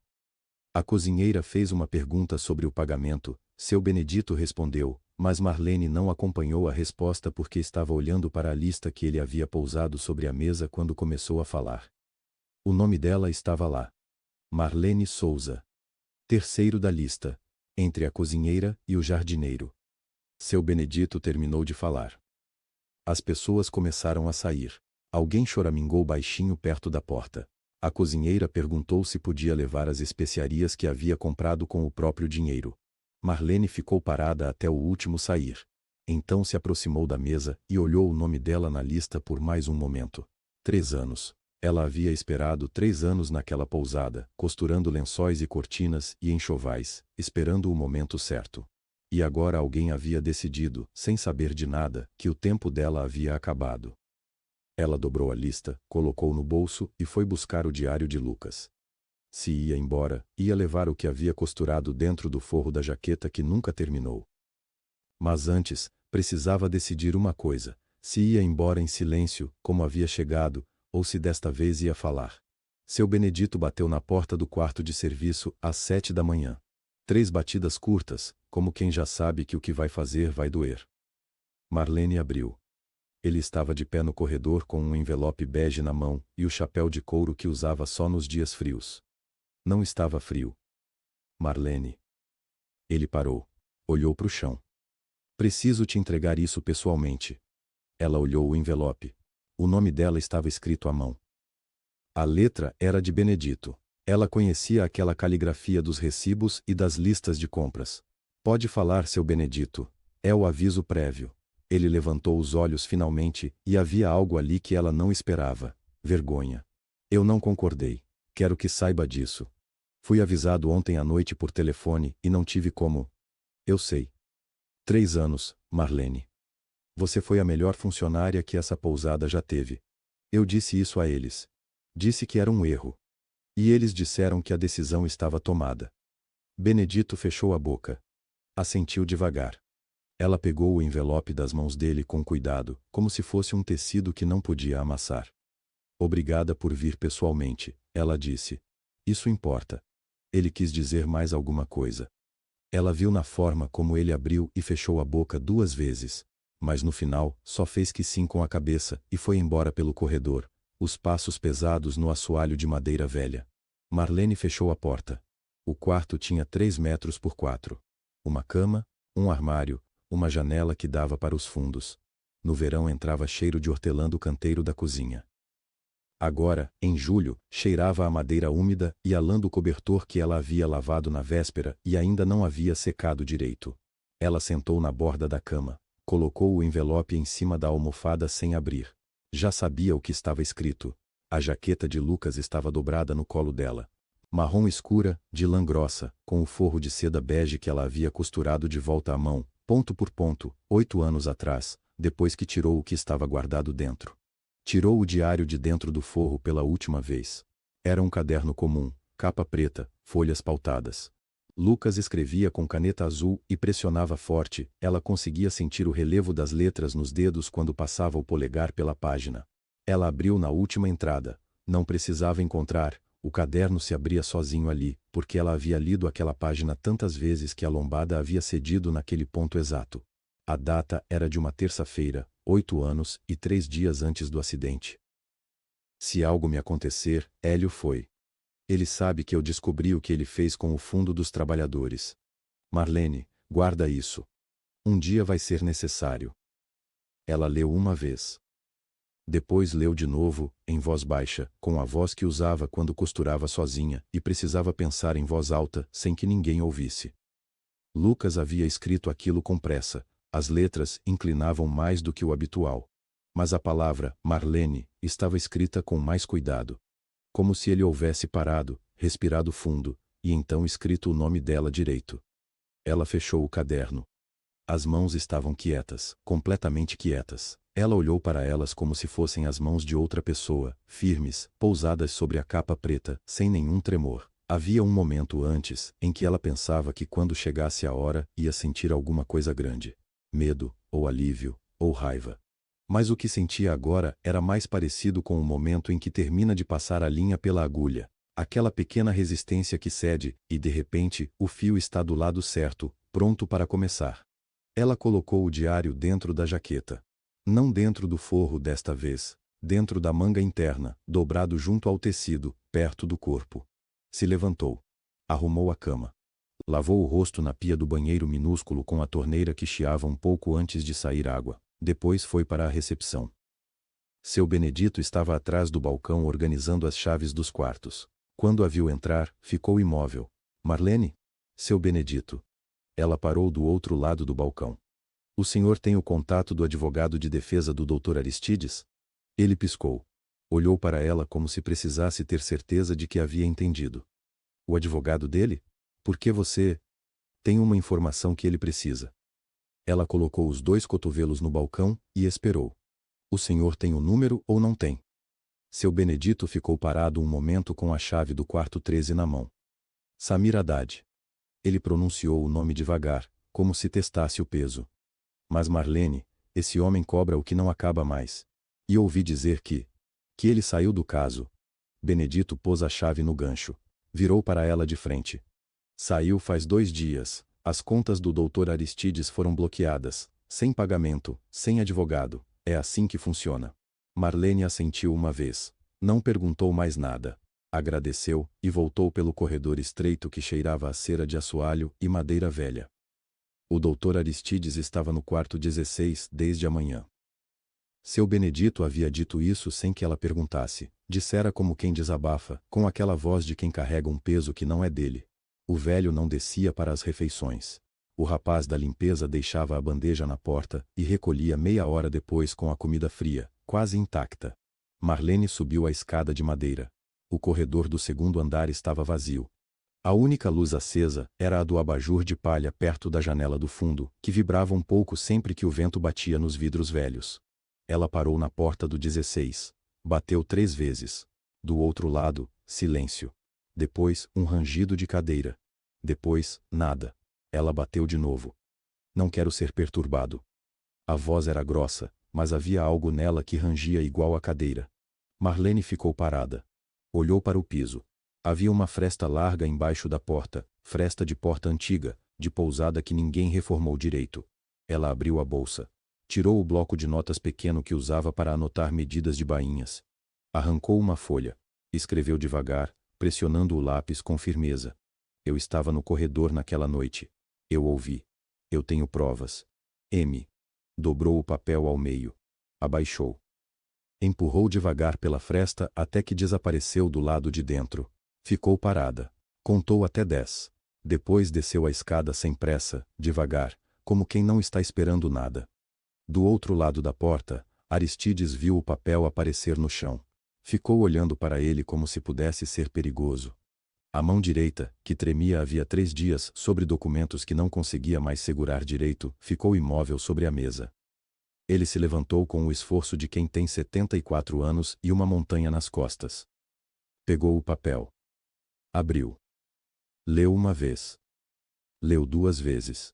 A cozinheira fez uma pergunta sobre o pagamento, seu Benedito respondeu, mas Marlene não acompanhou a resposta porque estava olhando para a lista que ele havia pousado sobre a mesa quando começou a falar. O nome dela estava lá. Marlene Souza. Terceiro da lista, entre a cozinheira e o jardineiro. Seu Benedito terminou de falar. As pessoas começaram a sair. Alguém choramingou baixinho perto da porta. A cozinheira perguntou se podia levar as especiarias que havia comprado com o próprio dinheiro. Marlene ficou parada até o último sair. Então se aproximou da mesa e olhou o nome dela na lista por mais um momento. 3 anos. Ela havia esperado 3 anos naquela pousada, costurando lençóis e cortinas e enxovais, esperando o momento certo. E agora alguém havia decidido, sem saber de nada, que o tempo dela havia acabado. Ela dobrou a lista, colocou no bolso e foi buscar o diário de Lucas. Se ia embora, ia levar o que havia costurado dentro do forro da jaqueta que nunca terminou. Mas antes, precisava decidir uma coisa: se ia embora em silêncio, como havia chegado, ou se desta vez ia falar. Seu Benedito bateu na porta do quarto de serviço às 7 da manhã. 3 batidas curtas, como quem já sabe que o que vai fazer vai doer. Marlene abriu. Ele estava de pé no corredor com um envelope bege na mão e o chapéu de couro que usava só nos dias frios. Não estava frio. Marlene. Ele parou. Olhou para o chão. Preciso te entregar isso pessoalmente. Ela olhou o envelope. O nome dela estava escrito à mão. A letra era de Benedito. Ela conhecia aquela caligrafia dos recibos e das listas de compras. Pode falar, seu Benedito. É o aviso prévio. Ele levantou os olhos finalmente e havia algo ali que ela não esperava. Vergonha. Eu não concordei. Quero que saiba disso. Fui avisado ontem à noite por telefone e não tive como. Eu sei. 3 anos, Marlene. Você foi a melhor funcionária que essa pousada já teve. Eu disse isso a eles. Disse que era um erro. E eles disseram que a decisão estava tomada. Benedito fechou a boca. Assentiu devagar. Ela pegou o envelope das mãos dele com cuidado, como se fosse um tecido que não podia amassar. Obrigada por vir pessoalmente, ela disse. Isso importa. Ele quis dizer mais alguma coisa. Ela viu na forma como ele abriu e fechou a boca 2 vezes. Mas no final, só fez que sim com a cabeça e foi embora pelo corredor, os passos pesados no assoalho de madeira velha. Marlene fechou a porta. O quarto tinha 3 metros por 4. Uma cama, um armário, uma janela que dava para os fundos. No verão entrava cheiro de hortelã do canteiro da cozinha. Agora, em julho, cheirava a madeira úmida e a lã do cobertor que ela havia lavado na véspera e ainda não havia secado direito. Ela sentou na borda da cama, colocou o envelope em cima da almofada sem abrir. Já sabia o que estava escrito. A jaqueta de Lucas estava dobrada no colo dela. Marrom escura, de lã grossa, com o forro de seda bege que ela havia costurado de volta à mão, ponto por ponto, 8 anos atrás, depois que tirou o que estava guardado dentro. Tirou o diário de dentro do forro pela última vez. Era um caderno comum, capa preta, folhas pautadas. Lucas escrevia com caneta azul e pressionava forte, ela conseguia sentir o relevo das letras nos dedos quando passava o polegar pela página. Ela abriu na última entrada. Não precisava encontrar, o caderno se abria sozinho ali, porque ela havia lido aquela página tantas vezes que a lombada havia cedido naquele ponto exato. A data era de uma terça-feira, 8 anos e 3 dias antes do acidente. Se algo me acontecer, Hélio foi. Ele sabe que eu descobri o que ele fez com o Fundo dos Trabalhadores. Marlene, guarda isso. Um dia vai ser necessário. Ela leu uma vez. Depois leu de novo, em voz baixa, com a voz que usava quando costurava sozinha e precisava pensar em voz alta, sem que ninguém ouvisse. Lucas havia escrito aquilo com pressa. As letras inclinavam mais do que o habitual. Mas a palavra, Marlene, estava escrita com mais cuidado. Como se ele houvesse parado, respirado fundo, e então escrito o nome dela direito. Ela fechou o caderno. As mãos estavam quietas, completamente quietas. Ela olhou para elas como se fossem as mãos de outra pessoa, firmes, pousadas sobre a capa preta, sem nenhum tremor. Havia um momento antes, em que ela pensava que quando chegasse a hora, ia sentir alguma coisa grande. Medo, ou alívio, ou raiva. Mas o que sentia agora era mais parecido com o momento em que termina de passar a linha pela agulha. Aquela pequena resistência que cede, e de repente, o fio está do lado certo, pronto para começar. Ela colocou o diário dentro da jaqueta. Não dentro do forro desta vez, dentro da manga interna, dobrado junto ao tecido, perto do corpo. Se levantou. Arrumou a cama. Lavou o rosto na pia do banheiro minúsculo com a torneira que chiava um pouco antes de sair água. Depois foi para a recepção. Seu Benedito estava atrás do balcão organizando as chaves dos quartos. Quando a viu entrar, ficou imóvel. Marlene? Seu Benedito. Ela parou do outro lado do balcão. O senhor tem o contato do advogado de defesa do Dr. Aristides? Ele piscou. Olhou para ela como se precisasse ter certeza de que havia entendido. O advogado dele? Por que você... Tem uma informação que ele precisa. Ela colocou os dois cotovelos no balcão e esperou. O senhor tem o número ou não tem? Seu Benedito ficou parado um momento com a chave do quarto 13 na mão. Samir Haddad. Ele pronunciou o nome devagar, como se testasse o peso. Mas Marlene, esse homem cobra o que não acaba mais. E ouvi dizer que ele saiu do caso. Benedito pôs a chave no gancho. Virou para ela de frente. Saiu faz 2 dias. As contas do Dr. Aristides foram bloqueadas. Sem pagamento, sem advogado. É assim que funciona. Marlene assentiu uma vez. Não perguntou mais nada. Agradeceu, e voltou pelo corredor estreito que cheirava a cera de assoalho e madeira velha. O Dr. Aristides estava no quarto 16 desde a manhã. Seu Benedito havia dito isso sem que ela perguntasse. Dissera como quem desabafa, com aquela voz de quem carrega um peso que não é dele. O velho não descia para as refeições. O rapaz da limpeza deixava a bandeja na porta e recolhia meia hora depois com a comida fria, quase intacta. Marlene subiu a escada de madeira. O corredor do segundo andar estava vazio. A única luz acesa era a do abajur de palha perto da janela do fundo, que vibrava um pouco sempre que o vento batia nos vidros velhos. Ela parou na porta do 16. Bateu 3 vezes. Do outro lado, silêncio. Depois, um rangido de cadeira. Depois, nada. Ela bateu de novo. Não quero ser perturbado. A voz era grossa, mas havia algo nela que rangia igual a cadeira. Marlene ficou parada. Olhou para o piso. Havia uma fresta larga embaixo da porta, fresta de porta antiga, de pousada que ninguém reformou direito. Ela abriu a bolsa. Tirou o bloco de notas pequeno que usava para anotar medidas de bainhas. Arrancou uma folha. Escreveu devagar, pressionando o lápis com firmeza. Eu estava no corredor naquela noite. Eu ouvi. Eu tenho provas. M. Dobrou o papel ao meio. Abaixou. Empurrou devagar pela fresta até que desapareceu do lado de dentro. Ficou parada. Contou até 10. Depois desceu a escada sem pressa, devagar, como quem não está esperando nada. Do outro lado da porta, Aristides viu o papel aparecer no chão. Ficou olhando para ele como se pudesse ser perigoso. A mão direita, que tremia havia 3 dias sobre documentos que não conseguia mais segurar direito, ficou imóvel sobre a mesa. Ele se levantou com o esforço de quem tem 74 anos e uma montanha nas costas. Pegou o papel. Abriu. Leu uma vez. Leu 2 vezes.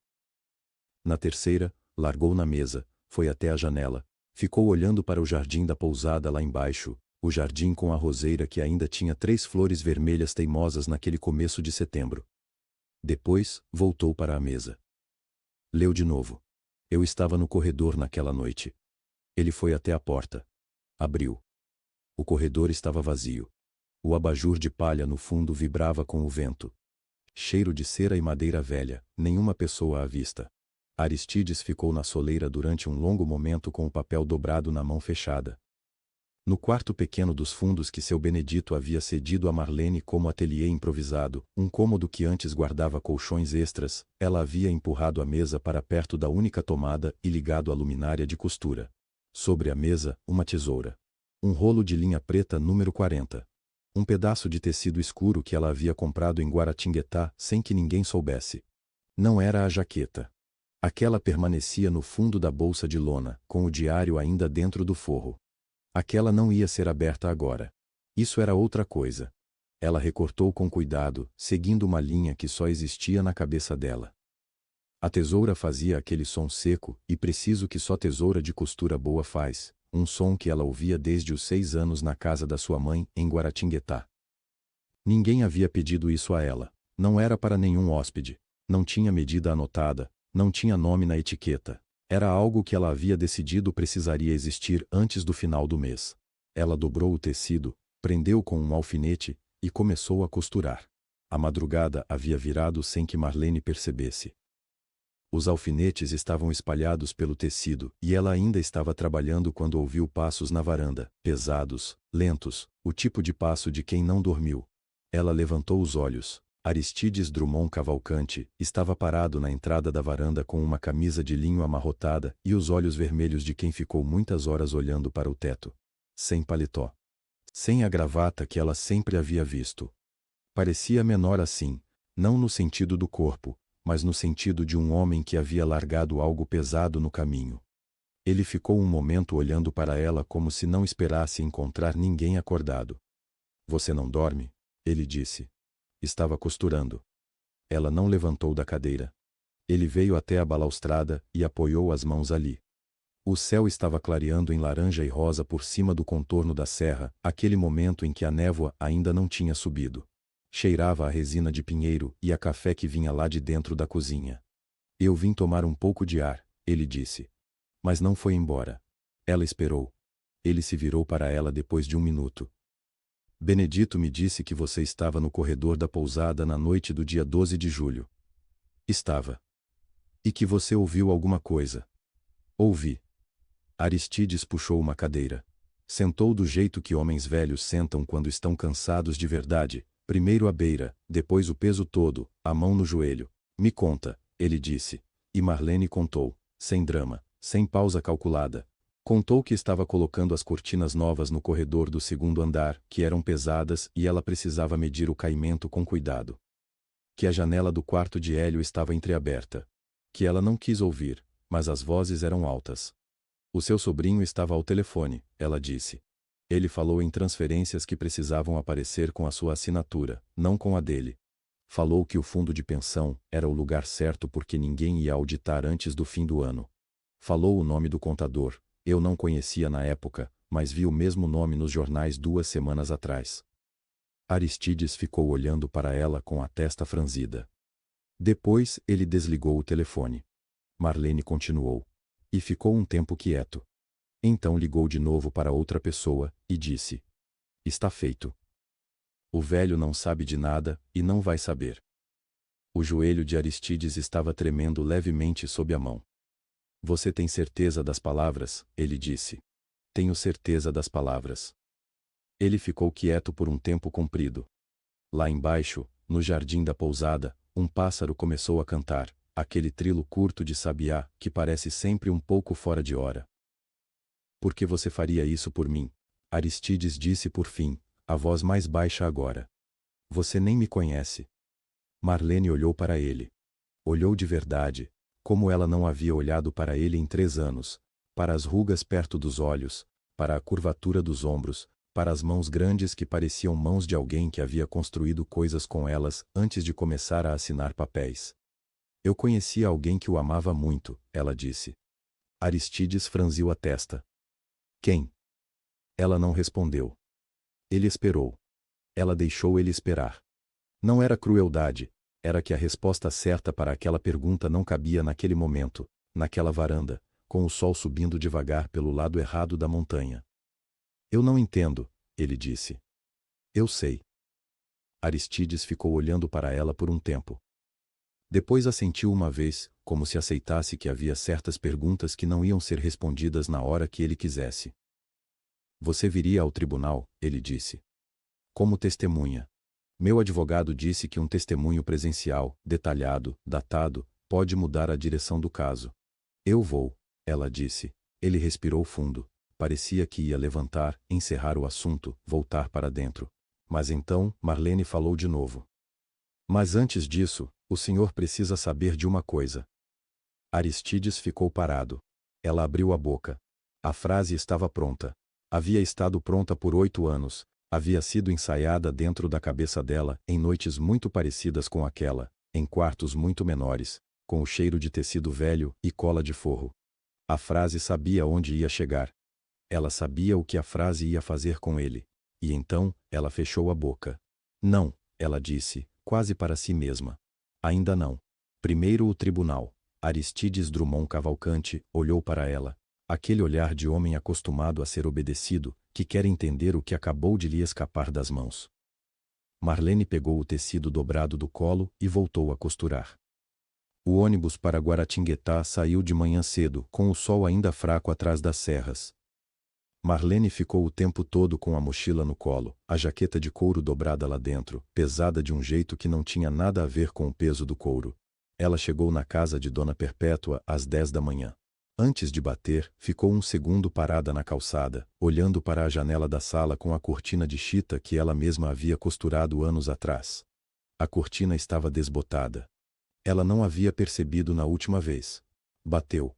Na terceira, largou na mesa, foi até a janela, ficou olhando para o jardim da pousada lá embaixo, o jardim com a roseira que ainda tinha 3 flores vermelhas teimosas naquele começo de setembro. Depois, voltou para a mesa. Leu de novo. Eu estava no corredor naquela noite. Ele foi até a porta. Abriu. O corredor estava vazio. O abajur de palha no fundo vibrava com o vento. Cheiro de cera e madeira velha, nenhuma pessoa à vista. Aristides ficou na soleira durante um longo momento com o papel dobrado na mão fechada. No quarto pequeno dos fundos que seu Benedito havia cedido a Marlene como ateliê improvisado, um cômodo que antes guardava colchões extras, ela havia empurrado a mesa para perto da única tomada e ligado a luminária de costura. Sobre a mesa, uma tesoura. Um rolo de linha preta número 40. Um pedaço de tecido escuro que ela havia comprado em Guaratinguetá sem que ninguém soubesse. Não era a jaqueta. Aquela permanecia no fundo da bolsa de lona, com o diário ainda dentro do forro. Aquela não ia ser aberta agora. Isso era outra coisa. Ela recortou com cuidado, seguindo uma linha que só existia na cabeça dela. A tesoura fazia aquele som seco e preciso que só tesoura de costura boa faz, um som que ela ouvia desde os 6 anos na casa da sua mãe, em Guaratinguetá. Ninguém havia pedido isso a ela. Não era para nenhum hóspede. Não tinha medida anotada, não tinha nome na etiqueta. Era algo que ela havia decidido precisaria existir antes do final do mês. Ela dobrou o tecido, prendeu com um alfinete e começou a costurar. A madrugada havia virado sem que Marlene percebesse. Os alfinetes estavam espalhados pelo tecido e ela ainda estava trabalhando quando ouviu passos na varanda, pesados, lentos, o tipo de passo de quem não dormiu. Ela levantou os olhos. Aristides Drummond Cavalcante estava parado na entrada da varanda com uma camisa de linho amarrotada e os olhos vermelhos de quem ficou muitas horas olhando para o teto. Sem paletó. Sem a gravata que ela sempre havia visto. Parecia menor assim, não no sentido do corpo, mas no sentido de um homem que havia largado algo pesado no caminho. Ele ficou um momento olhando para ela como se não esperasse encontrar ninguém acordado. Você não dorme? Ele disse. Estava costurando. Ela não levantou da cadeira. Ele veio até a balaustrada e apoiou as mãos ali. O céu estava clareando em laranja e rosa por cima do contorno da serra, aquele momento em que a névoa ainda não tinha subido. Cheirava a resina de pinheiro e a café que vinha lá de dentro da cozinha. Eu vim tomar um pouco de ar, ele disse. Mas não foi embora. Ela esperou. Ele se virou para ela depois de um minuto. Benedito me disse que você estava no corredor da pousada na noite do dia 12 de julho. Estava. E que você ouviu alguma coisa. Ouvi. Aristides puxou uma cadeira. Sentou do jeito que homens velhos sentam quando estão cansados de verdade, primeiro a beira, depois o peso todo, a mão no joelho. Me conta, ele disse. E Marlene contou, sem drama, sem pausa calculada. Contou que estava colocando as cortinas novas no corredor do segundo andar, que eram pesadas e ela precisava medir o caimento com cuidado. Que a janela do quarto de Hélio estava entreaberta. Que ela não quis ouvir, mas as vozes eram altas. O seu sobrinho estava ao telefone, ela disse. Ele falou em transferências que precisavam aparecer com a sua assinatura, não com a dele. Falou que o fundo de pensão era o lugar certo porque ninguém ia auditar antes do fim do ano. Falou o nome do contador. Eu não conhecia na época, mas vi o mesmo nome nos jornais 2 semanas atrás. Aristides ficou olhando para ela com a testa franzida. Depois ele desligou o telefone. Marlene continuou. E ficou um tempo quieto. Então ligou de novo para outra pessoa, e disse. Está feito. O velho não sabe de nada, e não vai saber. O joelho de Aristides estava tremendo levemente sob a mão. Você tem certeza das palavras? Ele disse. Tenho certeza das palavras. Ele ficou quieto por um tempo comprido. Lá embaixo, no jardim da pousada, um pássaro começou a cantar, aquele trilo curto de sabiá que parece sempre um pouco fora de hora. Por que você faria isso por mim? Aristides disse por fim, a voz mais baixa agora. Você nem me conhece. Marlene olhou para ele. Olhou de verdade, como ela não havia olhado para ele em 3 anos, para as rugas perto dos olhos, para a curvatura dos ombros, para as mãos grandes que pareciam mãos de alguém que havia construído coisas com elas antes de começar a assinar papéis. Eu conhecia alguém que o amava muito, ela disse. Aristides franziu a testa. Quem? Ela não respondeu. Ele esperou. Ela deixou ele esperar. Não era crueldade, era que a resposta certa para aquela pergunta não cabia naquele momento, naquela varanda, com o sol subindo devagar pelo lado errado da montanha. Eu não entendo, ele disse. Eu sei. Aristides ficou olhando para ela por um tempo. Depois assentiu uma vez, como se aceitasse que havia certas perguntas que não iam ser respondidas na hora que ele quisesse. Você viria ao tribunal, ele disse. Como testemunha. Meu advogado disse que um testemunho presencial, detalhado, datado, pode mudar a direção do caso. Eu vou, ela disse. Ele respirou fundo. Parecia que ia levantar, encerrar o assunto, voltar para dentro. Mas então, Marlene falou de novo. Mas antes disso, o senhor precisa saber de uma coisa. Aristides ficou parado. Ela abriu a boca. A frase estava pronta. Havia estado pronta por 8 anos. Havia sido ensaiada dentro da cabeça dela, em noites muito parecidas com aquela, em quartos muito menores, com o cheiro de tecido velho e cola de forro. A frase sabia onde ia chegar. Ela sabia o que a frase ia fazer com ele. E então, ela fechou a boca. Não, ela disse, quase para si mesma. Ainda não. Primeiro o tribunal. Aristides Drummond Cavalcanti olhou para ela. Aquele olhar de homem acostumado a ser obedecido, que quer entender o que acabou de lhe escapar das mãos. Marlene pegou o tecido dobrado do colo e voltou a costurar. O ônibus para Guaratinguetá saiu de manhã cedo, com o sol ainda fraco atrás das serras. Marlene ficou o tempo todo com a mochila no colo, a jaqueta de couro dobrada lá dentro, pesada de um jeito que não tinha nada a ver com o peso do couro. Ela chegou na casa de Dona Perpétua às 10 da manhã. Antes de bater, ficou um segundo parada na calçada, olhando para a janela da sala com a cortina de chita que ela mesma havia costurado anos atrás. A cortina estava desbotada. Ela não havia percebido na última vez. Bateu.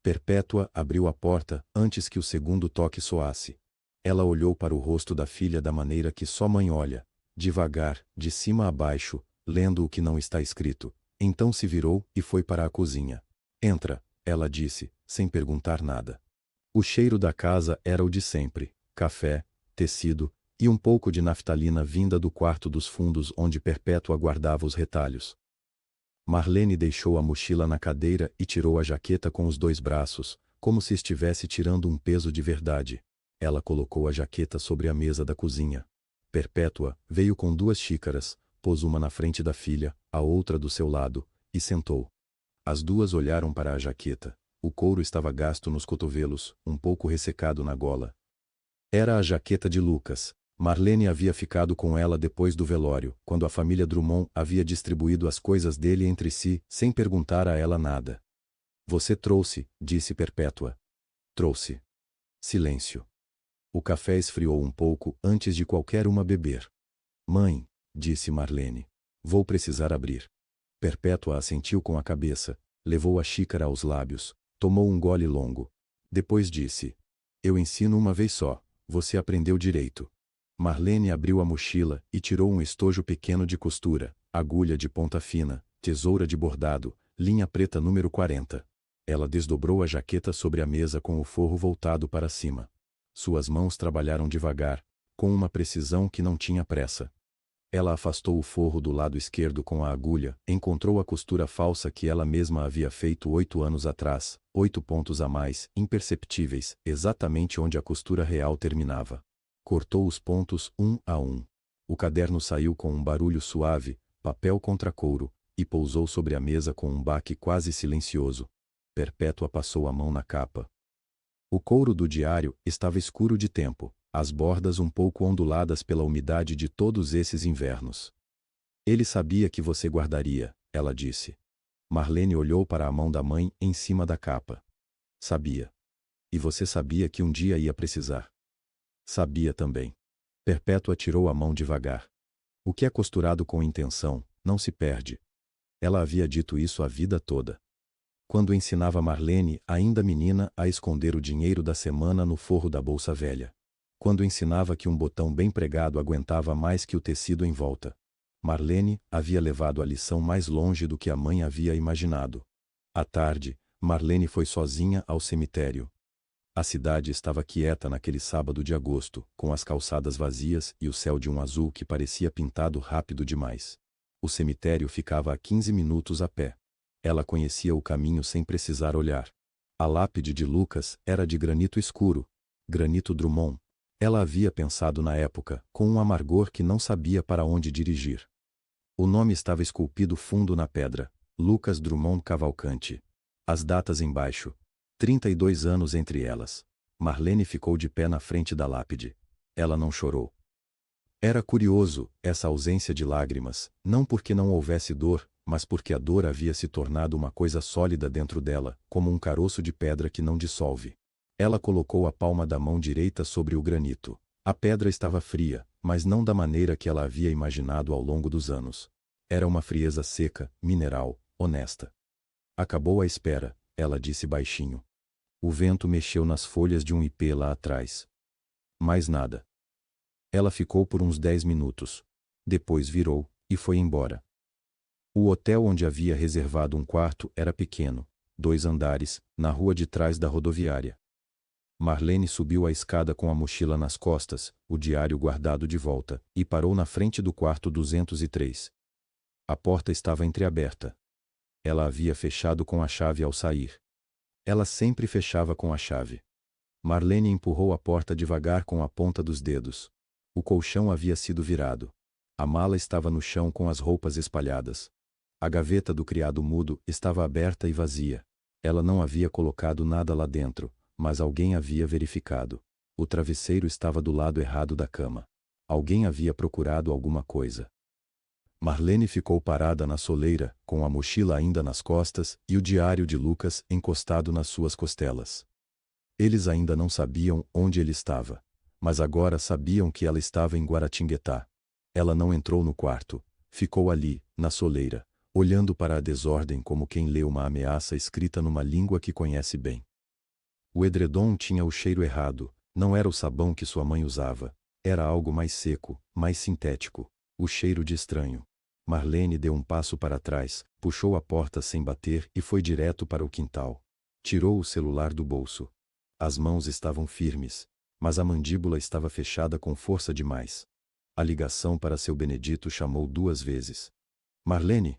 Perpétua abriu a porta antes que o segundo toque soasse. Ela olhou para o rosto da filha da maneira que só mãe olha, devagar, de cima a baixo, lendo o que não está escrito. Então se virou e foi para a cozinha. Entra, ela disse, sem perguntar nada. O cheiro da casa era o de sempre: café, tecido e um pouco de naftalina vinda do quarto dos fundos onde Perpétua guardava os retalhos. Marlene deixou a mochila na cadeira e tirou a jaqueta com os dois braços, como se estivesse tirando um peso de verdade. Ela colocou a jaqueta sobre a mesa da cozinha. Perpétua veio com 2 xícaras, pôs uma na frente da filha, a outra do seu lado, e sentou. As duas olharam para a jaqueta. O couro estava gasto nos cotovelos, um pouco ressecado na gola. Era a jaqueta de Lucas. Marlene havia ficado com ela depois do velório, quando a família Drummond havia distribuído as coisas dele entre si, sem perguntar a ela nada. Você trouxe, disse Perpétua. Trouxe. Silêncio. O café esfriou um pouco antes de qualquer uma beber. Mãe, disse Marlene. Vou precisar abrir. Perpétua assentiu com a cabeça, levou a xícara aos lábios, tomou um gole longo. Depois disse: Eu ensino uma vez só, você aprendeu direito. Marlene abriu a mochila e tirou um estojo pequeno de costura, agulha de ponta fina, tesoura de bordado, linha preta número 40. Ela desdobrou a jaqueta sobre a mesa com o forro voltado para cima. Suas mãos trabalharam devagar, com uma precisão que não tinha pressa. Ela afastou o forro do lado esquerdo com a agulha, encontrou a costura falsa que ela mesma havia feito 8 anos atrás, 8 pontos a mais, imperceptíveis, exatamente onde a costura real terminava. Cortou os pontos um a um. O caderno saiu com um barulho suave, papel contra couro, e pousou sobre a mesa com um baque quase silencioso. Perpétua passou a mão na capa. O couro do diário estava escuro de tempo, as bordas um pouco onduladas pela umidade de todos esses invernos. Ele sabia que você guardaria, ela disse. Marlene olhou para a mão da mãe em cima da capa. Sabia. E você sabia que um dia ia precisar. Sabia também. Perpétua tirou a mão devagar. O que é costurado com intenção, não se perde. Ela havia dito isso a vida toda. Quando ensinava Marlene, ainda menina, a esconder o dinheiro da semana no forro da bolsa velha. Quando ensinava que um botão bem pregado aguentava mais que o tecido em volta. Marlene havia levado a lição mais longe do que a mãe havia imaginado. À tarde, Marlene foi sozinha ao cemitério. A cidade estava quieta naquele sábado de agosto, com as calçadas vazias e o céu de um azul que parecia pintado rápido demais. O cemitério ficava a 15 minutos a pé. Ela conhecia o caminho sem precisar olhar. A lápide de Lucas era de granito escuro, granito Drummond. Ela havia pensado na época, com um amargor que não sabia para onde dirigir. O nome estava esculpido fundo na pedra: Lucas Drummond Cavalcanti. As datas embaixo. 32 anos entre elas. Marlene ficou de pé na frente da lápide. Ela não chorou. Era curioso, essa ausência de lágrimas, não porque não houvesse dor, mas porque a dor havia se tornado uma coisa sólida dentro dela, como um caroço de pedra que não dissolve. Ela colocou a palma da mão direita sobre o granito. A pedra estava fria, mas não da maneira que ela havia imaginado ao longo dos anos. Era uma frieza seca, mineral, honesta. Acabou a espera, ela disse baixinho. O vento mexeu nas folhas de um ipê lá atrás. Mais nada. Ela ficou por uns 10 minutos. Depois virou, e foi embora. O hotel onde havia reservado um quarto era pequeno, 2 andares, na rua de trás da rodoviária. Marlene subiu a escada com a mochila nas costas, o diário guardado de volta, e parou na frente do quarto 203. A porta estava entreaberta. Ela havia fechado com a chave ao sair. Ela sempre fechava com a chave. Marlene empurrou a porta devagar com a ponta dos dedos. O colchão havia sido virado. A mala estava no chão com as roupas espalhadas. A gaveta do criado mudo estava aberta e vazia. Ela não havia colocado nada lá dentro, mas alguém havia verificado. O travesseiro estava do lado errado da cama. Alguém havia procurado alguma coisa. Marlene ficou parada na soleira, com a mochila ainda nas costas e o diário de Lucas encostado nas suas costelas. Eles ainda não sabiam onde ele estava, mas agora sabiam que ela estava em Guaratinguetá. Ela não entrou no quarto, ficou ali, na soleira, olhando para a desordem como quem lê uma ameaça escrita numa língua que conhece bem. O edredom tinha o cheiro errado, não era o sabão que sua mãe usava, era algo mais seco, mais sintético, o cheiro de estranho. Marlene deu um passo para trás, puxou a porta sem bater e foi direto para o quintal. Tirou o celular do bolso. As mãos estavam firmes, mas a mandíbula estava fechada com força demais. A ligação para seu Benedito chamou 2 vezes. Marlene?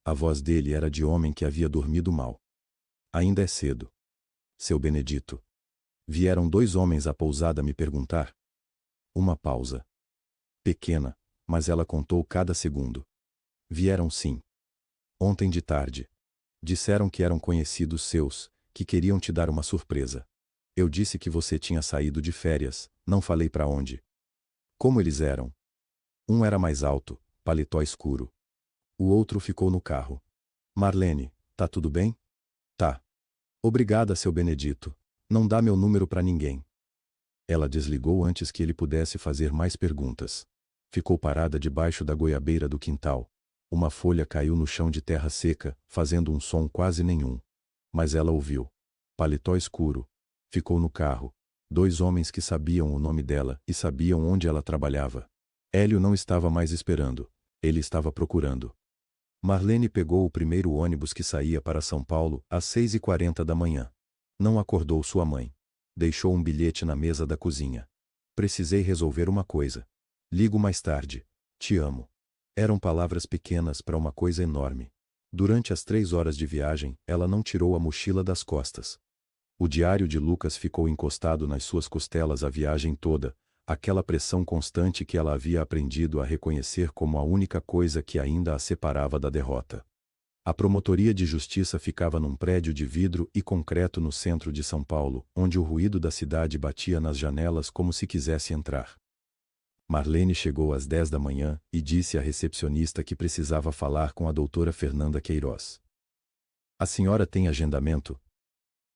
A voz dele era de homem que havia dormido mal. Ainda é cedo. Seu Benedito. Vieram 2 homens à pousada me perguntar. Uma pausa. Pequena, mas ela contou cada segundo. Vieram sim. Ontem de tarde. Disseram que eram conhecidos seus, que queriam te dar uma surpresa. Eu disse que você tinha saído de férias, não falei para onde. Como eles eram? Um era mais alto, paletó escuro. O outro ficou no carro. Marlene, tá tudo bem? Tá. Obrigada, seu Benedito. Não dá meu número para ninguém. Ela desligou antes que ele pudesse fazer mais perguntas. Ficou parada debaixo da goiabeira do quintal. Uma folha caiu no chão de terra seca, fazendo um som quase nenhum. Mas ela ouviu. Paletó escuro. Ficou no carro. 2 homens que sabiam o nome dela e sabiam onde ela trabalhava. Hélio não estava mais esperando. Ele estava procurando. Marlene pegou o primeiro ônibus que saía para São Paulo às 6h40 da manhã. Não acordou sua mãe. Deixou um bilhete na mesa da cozinha. Precisei resolver uma coisa. Ligo mais tarde. Te amo. Eram palavras pequenas para uma coisa enorme. Durante as 3 horas de viagem, ela não tirou a mochila das costas. O diário de Lucas ficou encostado nas suas costelas a viagem toda, aquela pressão constante que ela havia aprendido a reconhecer como a única coisa que ainda a separava da derrota. A promotoria de justiça ficava num prédio de vidro e concreto no centro de São Paulo, onde o ruído da cidade batia nas janelas como se quisesse entrar. Marlene chegou às 10 da manhã e disse à recepcionista que precisava falar com a doutora Fernanda Queiroz. A senhora tem agendamento?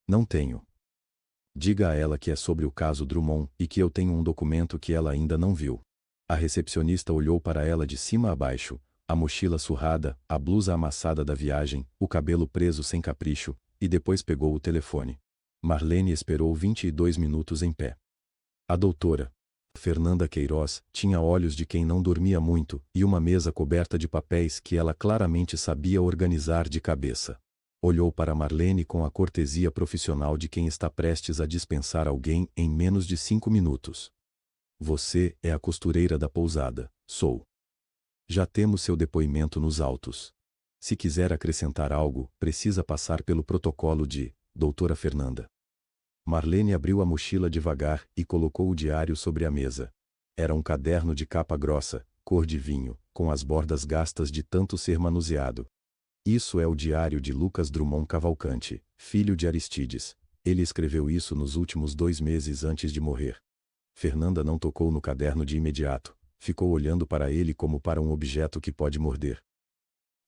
Não tenho. Diga a ela que é sobre o caso Drummond e que eu tenho um documento que ela ainda não viu. A recepcionista olhou para ela de cima a baixo, a mochila surrada, a blusa amassada da viagem, o cabelo preso sem capricho, e depois pegou o telefone. Marlene esperou 22 minutos em pé. A doutora Fernanda Queiroz tinha olhos de quem não dormia muito e uma mesa coberta de papéis que ela claramente sabia organizar de cabeça. Olhou para Marlene com a cortesia profissional de quem está prestes a dispensar alguém em menos de 5 minutos. Você é a costureira da pousada, sou. Já temos seu depoimento nos autos. Se quiser acrescentar algo, precisa passar pelo protocolo de doutora Fernanda. Marlene abriu a mochila devagar e colocou o diário sobre a mesa. Era um caderno de capa grossa, cor de vinho, com as bordas gastas de tanto ser manuseado. Isso é o diário de Lucas Drummond Cavalcante, filho de Aristides. Ele escreveu isso nos últimos 2 meses antes de morrer. Fernanda não tocou no caderno de imediato, ficou olhando para ele como para um objeto que pode morder.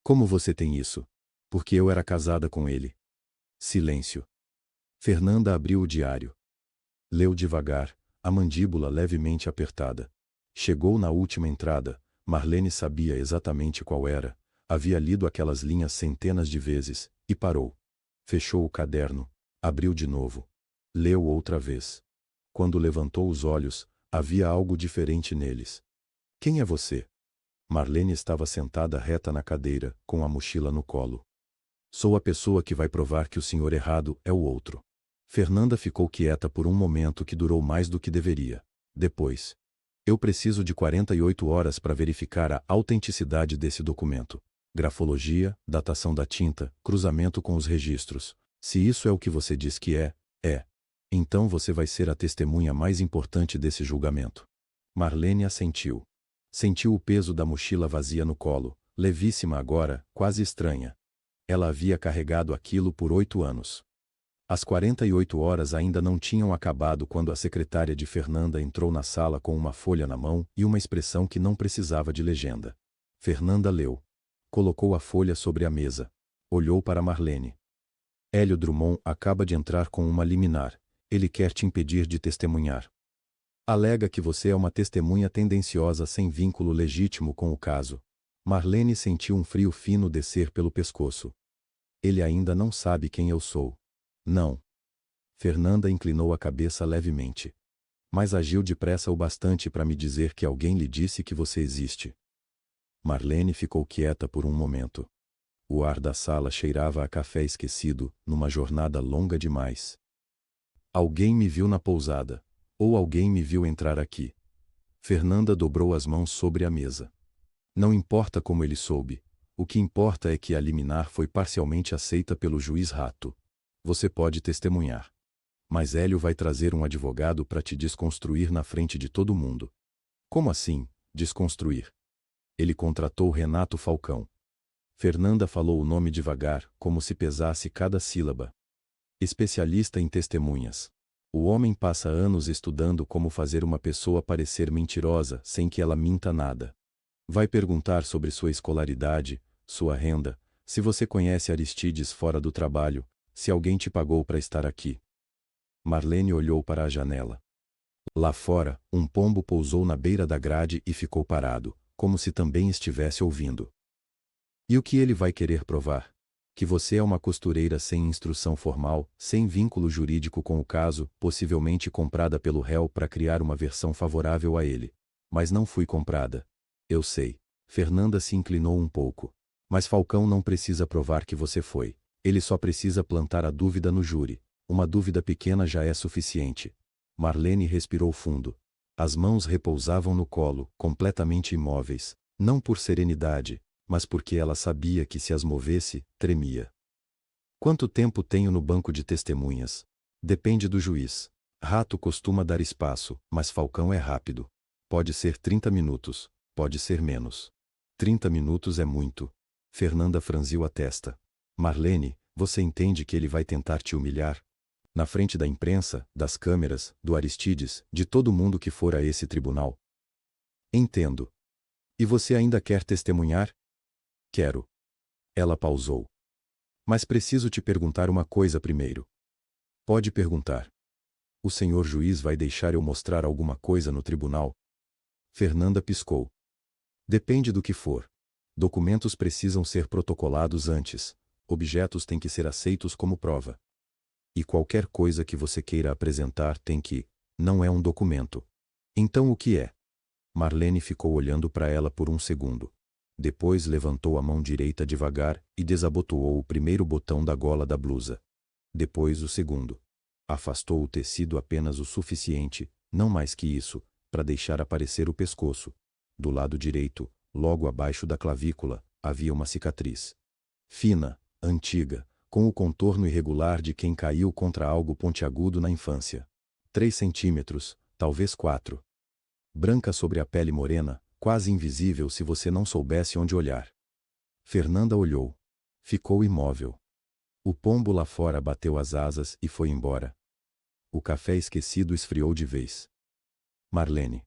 Como você tem isso? Porque eu era casada com ele. Silêncio. Fernanda abriu o diário. Leu devagar, a mandíbula levemente apertada. Chegou na última entrada. Marlene sabia exatamente qual era. Havia lido aquelas linhas centenas de vezes, e parou. Fechou o caderno. Abriu de novo. Leu outra vez. Quando levantou os olhos, havia algo diferente neles. Quem é você? Marlene estava sentada reta na cadeira, com a mochila no colo. Sou a pessoa que vai provar que o senhor errado é o outro. Fernanda ficou quieta por um momento que durou mais do que deveria. Depois. Eu preciso de 48 horas para verificar a autenticidade desse documento. Grafologia, datação da tinta, cruzamento com os registros. Se isso é o que você diz que é, é. Então você vai ser a testemunha mais importante desse julgamento. Marlene assentiu. Sentiu o peso da mochila vazia no colo, levíssima agora, quase estranha. Ela havia carregado aquilo por 8 anos. As 48 horas ainda não tinham acabado quando a secretária de Fernanda entrou na sala com uma folha na mão e uma expressão que não precisava de legenda. Fernanda leu. Colocou a folha sobre a mesa. Olhou para Marlene. Hélio Drummond acaba de entrar com uma liminar. Ele quer te impedir de testemunhar. Alega que você é uma testemunha tendenciosa sem vínculo legítimo com o caso. Marlene sentiu um frio fino descer pelo pescoço. Ele ainda não sabe quem eu sou. Não. Fernanda inclinou a cabeça levemente. Mas agiu depressa o bastante para me dizer que alguém lhe disse que você existe. Marlene ficou quieta por um momento. O ar da sala cheirava a café esquecido, numa jornada longa demais. Alguém me viu na pousada. Ou alguém me viu entrar aqui. Fernanda dobrou as mãos sobre a mesa. Não importa como ele soube. O que importa é que a liminar foi parcialmente aceita pelo juiz Rato. Você pode testemunhar. Mas Hélio vai trazer um advogado para te desconstruir na frente de todo mundo. Como assim, desconstruir? Ele contratou Renato Falcão. Fernanda falou o nome devagar, como se pesasse cada sílaba. Especialista em testemunhas. O homem passa anos estudando como fazer uma pessoa parecer mentirosa sem que ela minta nada. Vai perguntar sobre sua escolaridade, sua renda, se você conhece Aristides fora do trabalho, se alguém te pagou para estar aqui. Marlene olhou para a janela. Lá fora, um pombo pousou na beira da grade e ficou parado, como se também estivesse ouvindo. E o que ele vai querer provar? Que você é uma costureira sem instrução formal, sem vínculo jurídico com o caso, possivelmente comprada pelo réu para criar uma versão favorável a ele. Mas não fui comprada. Eu sei. Fernanda se inclinou um pouco. Mas Falcão não precisa provar que você foi. Ele só precisa plantar a dúvida no júri. Uma dúvida pequena já é suficiente. Marlene respirou fundo. As mãos repousavam no colo, completamente imóveis, não por serenidade, mas porque ela sabia que se as movesse, tremia. Quanto tempo tenho no banco de testemunhas? Depende do juiz. Rato costuma dar espaço, mas Falcão é rápido. Pode ser 30 minutos, pode ser menos. 30 minutos é muito. Fernanda franziu a testa. Marlene, você entende que ele vai tentar te humilhar? Na frente da imprensa, das câmeras, do Aristides, de todo mundo que for a esse tribunal? Entendo. E você ainda quer testemunhar? Quero. Ela pausou. Mas preciso te perguntar uma coisa primeiro. Pode perguntar. O senhor juiz vai deixar eu mostrar alguma coisa no tribunal? Fernanda piscou. Depende do que for. Documentos precisam ser protocolados antes. Objetos têm que ser aceitos como prova. E qualquer coisa que você queira apresentar tem que, não é um documento. Então o que é? Marlene ficou olhando para ela por um segundo. Depois levantou a mão direita devagar e desabotoou o primeiro botão da gola da blusa. Depois o segundo. Afastou o tecido apenas o suficiente, não mais que isso, para deixar aparecer o pescoço. Do lado direito, logo abaixo da clavícula, havia uma cicatriz. Fina, antiga, com o contorno irregular de quem caiu contra algo pontiagudo na infância. 3 centímetros, talvez 4. Branca sobre a pele morena, quase invisível se você não soubesse onde olhar. Fernanda olhou. Ficou imóvel. O pombo lá fora bateu as asas e foi embora. O café esquecido esfriou de vez. Marlene.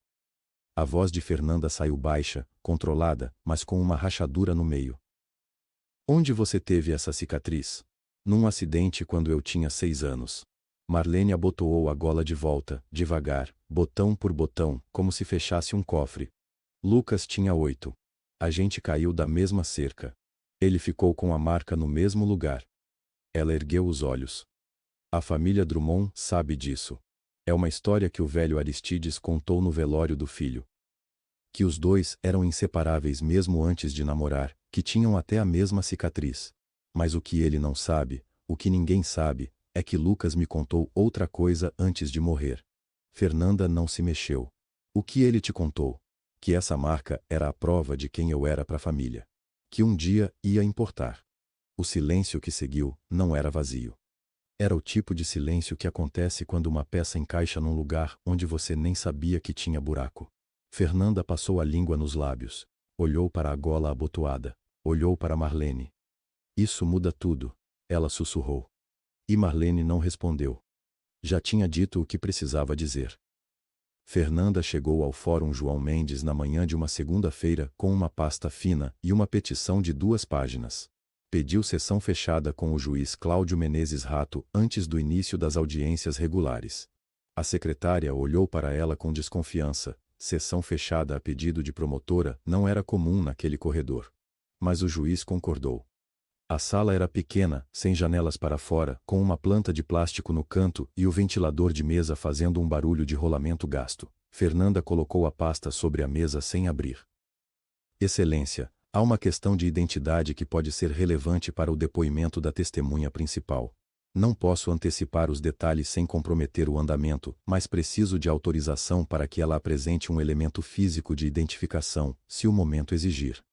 A voz de Fernanda saiu baixa, controlada, mas com uma rachadura no meio. Onde você teve essa cicatriz? Num acidente quando eu tinha 6 anos. Marlene abotoou a gola de volta, devagar, botão por botão, como se fechasse um cofre. Lucas tinha 8. A gente caiu da mesma cerca. Ele ficou com a marca no mesmo lugar. Ela ergueu os olhos. A família Drummond sabe disso. É uma história que o velho Aristides contou no velório do filho. Que os dois eram inseparáveis mesmo antes de namorar, que tinham até a mesma cicatriz. Mas o que ele não sabe, o que ninguém sabe, É que Lucas me contou outra coisa antes de morrer. Fernanda não se mexeu. O que ele te contou? Que essa marca era a prova de quem eu era para a família. Que um dia ia importar. O silêncio que seguiu não era vazio. Era o tipo de silêncio que acontece quando uma peça encaixa num lugar onde você nem sabia que tinha buraco. Fernanda passou a língua nos lábios. Olhou para a gola abotoada. Olhou para Marlene. Isso muda tudo, ela sussurrou. E Marlene não respondeu. Já tinha dito o que precisava dizer. Fernanda chegou ao Fórum João Mendes na manhã de uma segunda-feira com uma pasta fina e uma petição de 2 páginas. Pediu sessão fechada com o juiz Cláudio Menezes Rato antes do início das audiências regulares. A secretária olhou para ela com desconfiança. Sessão fechada a pedido de promotora não era comum naquele corredor. Mas o juiz concordou. A sala era pequena, sem janelas para fora, com uma planta de plástico no canto e o ventilador de mesa fazendo um barulho de rolamento gasto. Fernanda colocou a pasta sobre a mesa sem abrir. Excelência, há uma questão de identidade que pode ser relevante para o depoimento da testemunha principal. Não posso antecipar os detalhes sem comprometer o andamento, mas preciso de autorização para que ela apresente um elemento físico de identificação, se o momento exigir.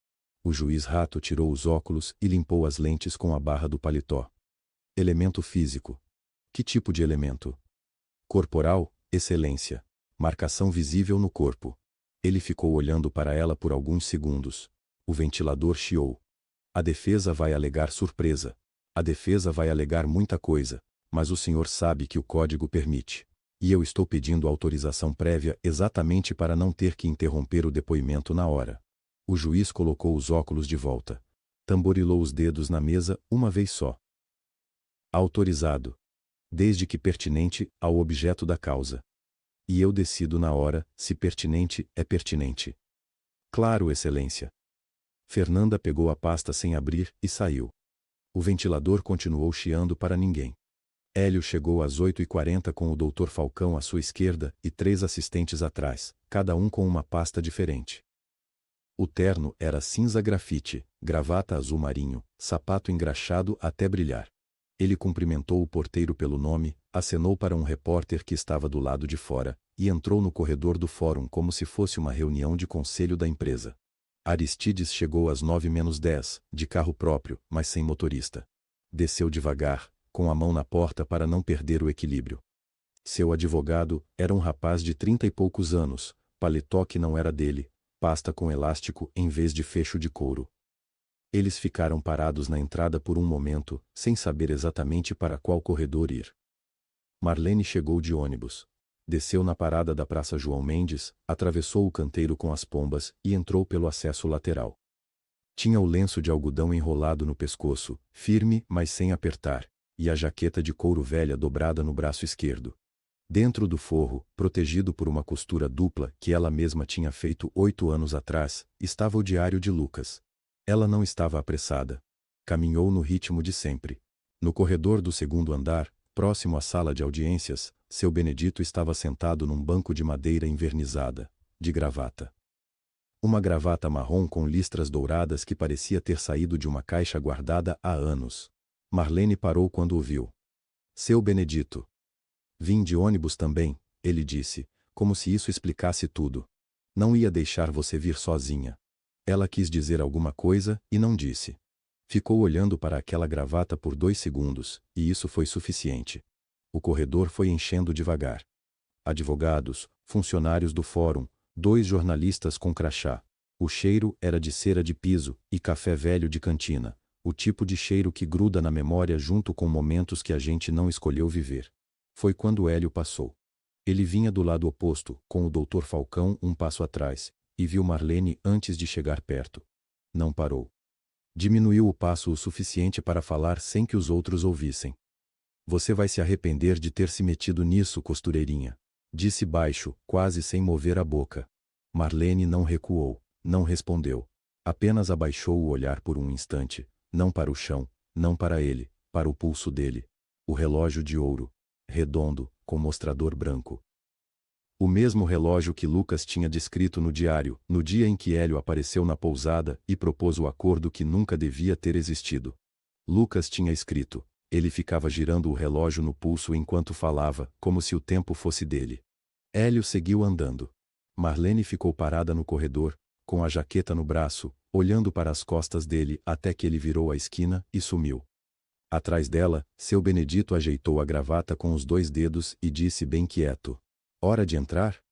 O juiz Rato tirou os óculos e limpou as lentes com a barra do paletó. Elemento físico. Que tipo de elemento? Corporal, excelência. Marcação visível no corpo. Ele ficou olhando para ela por alguns segundos. O ventilador chiou. A defesa vai alegar surpresa. A defesa vai alegar muita coisa, mas o senhor sabe que o código permite. E eu estou pedindo autorização prévia exatamente para não ter que interromper o depoimento na hora. O juiz colocou os óculos de volta. Tamborilou os dedos na mesa uma vez só. Autorizado. Desde que pertinente ao objeto da causa. E eu decido na hora se pertinente é pertinente. Claro, excelência. Fernanda pegou a pasta sem abrir e saiu. O ventilador continuou chiando para ninguém. Hélio chegou às 8h40 com o Dr. Falcão à sua esquerda e 3 assistentes atrás, cada um com uma pasta diferente. O terno era cinza grafite, gravata azul marinho, sapato engraxado até brilhar. Ele cumprimentou o porteiro pelo nome, acenou para um repórter que estava do lado de fora, e entrou no corredor do fórum como se fosse uma reunião de conselho da empresa. Aristides chegou às 9h menos 10, de carro próprio, mas sem motorista. Desceu devagar, com a mão na porta para não perder o equilíbrio. Seu advogado era um rapaz de 30 e poucos anos, paletó que não era dele, pasta com elástico em vez de fecho de couro. Eles ficaram parados na entrada por um momento, sem saber exatamente para qual corredor ir. Marlene chegou de ônibus. Desceu na parada da Praça João Mendes, atravessou o canteiro com as pombas e entrou pelo acesso lateral. Tinha o lenço de algodão enrolado no pescoço, firme mas sem apertar, e a jaqueta de couro velha dobrada no braço esquerdo. Dentro do forro, protegido por uma costura dupla que ela mesma tinha feito 8 anos atrás, estava o diário de Lucas. Ela não estava apressada. Caminhou no ritmo de sempre. No corredor do 2º andar, próximo à sala de audiências, seu Benedito estava sentado num banco de madeira envernizada, de gravata. Uma gravata marrom com listras douradas que parecia ter saído de uma caixa guardada há anos. Marlene parou quando o viu. Seu Benedito. Vim de ônibus também, ele disse, como se isso explicasse tudo. Não ia deixar você vir sozinha. Ela quis dizer alguma coisa e não disse. Ficou olhando para aquela gravata por 2 segundos, e isso foi suficiente. O corredor foi enchendo devagar. Advogados, funcionários do fórum, 2 jornalistas com crachá. O cheiro era de cera de piso e café velho de cantina, o tipo de cheiro que gruda na memória junto com momentos que a gente não escolheu viver. Foi quando Hélio passou. Ele vinha do lado oposto, com o Dr. Falcão um passo atrás, e viu Marlene antes de chegar perto. Não parou. Diminuiu o passo o suficiente para falar sem que os outros ouvissem. Você vai se arrepender de ter se metido nisso, costureirinha. Disse baixo, quase sem mover a boca. Marlene não recuou, não respondeu. Apenas abaixou o olhar por um instante, não para o chão, não para ele, para o pulso dele. O relógio de ouro. Redondo, com mostrador branco. O mesmo relógio que Lucas tinha descrito no diário, no dia em que Hélio apareceu na pousada e propôs o acordo que nunca devia ter existido. Lucas tinha escrito: Ele ficava girando o relógio no pulso enquanto falava, como se o tempo fosse dele. Hélio seguiu andando. Marlene ficou parada no corredor, com a jaqueta no braço, olhando para as costas dele até que ele virou a esquina e sumiu. Atrás dela, seu Benedito ajeitou a gravata com os 2 dedos e disse bem quieto: "Hora de entrar?"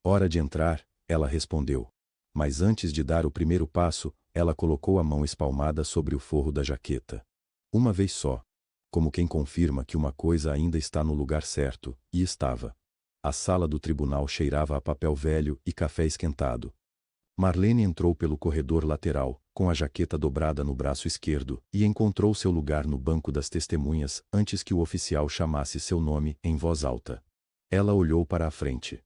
"Hora de entrar", ela respondeu. Mas antes de dar o primeiro passo, ela colocou a mão espalmada sobre o forro da jaqueta. Uma vez só. Como quem confirma que uma coisa ainda está no lugar certo, e estava. A sala do tribunal cheirava a papel velho e café esquentado. Marlene entrou pelo corredor lateral, com a jaqueta dobrada no braço esquerdo, e encontrou seu lugar no banco das testemunhas antes que o oficial chamasse seu nome em voz alta. Ela olhou para a frente.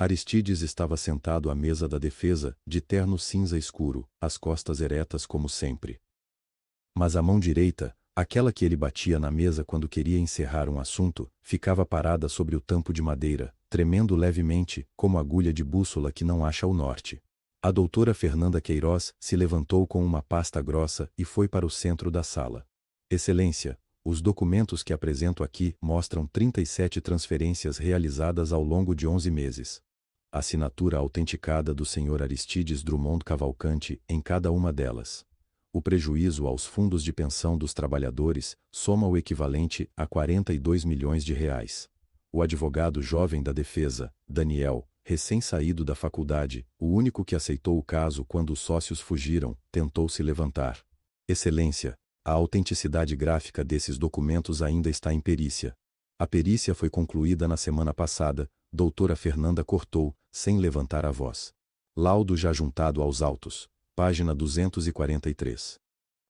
Aristides estava sentado à mesa da defesa, de terno cinza escuro, as costas eretas como sempre. Mas a mão direita, aquela que ele batia na mesa quando queria encerrar um assunto, ficava parada sobre o tampo de madeira, tremendo levemente, como agulha de bússola que não acha o norte. A doutora Fernanda Queiroz se levantou com uma pasta grossa e foi para o centro da sala. "Excelência, os documentos que apresento aqui mostram 37 transferências realizadas ao longo de 11 meses. Assinatura autenticada do Sr. Aristides Drummond Cavalcante em cada uma delas. O prejuízo aos fundos de pensão dos trabalhadores soma o equivalente a 42 milhões de reais. O advogado jovem da defesa, Daniel, recém-saído da faculdade, o único que aceitou o caso quando os sócios fugiram, tentou se levantar. Excelência, a autenticidade gráfica desses documentos ainda está em perícia. A perícia foi concluída na semana passada", doutora Fernanda cortou, sem levantar a voz. "Laudo já juntado aos autos. Página 243.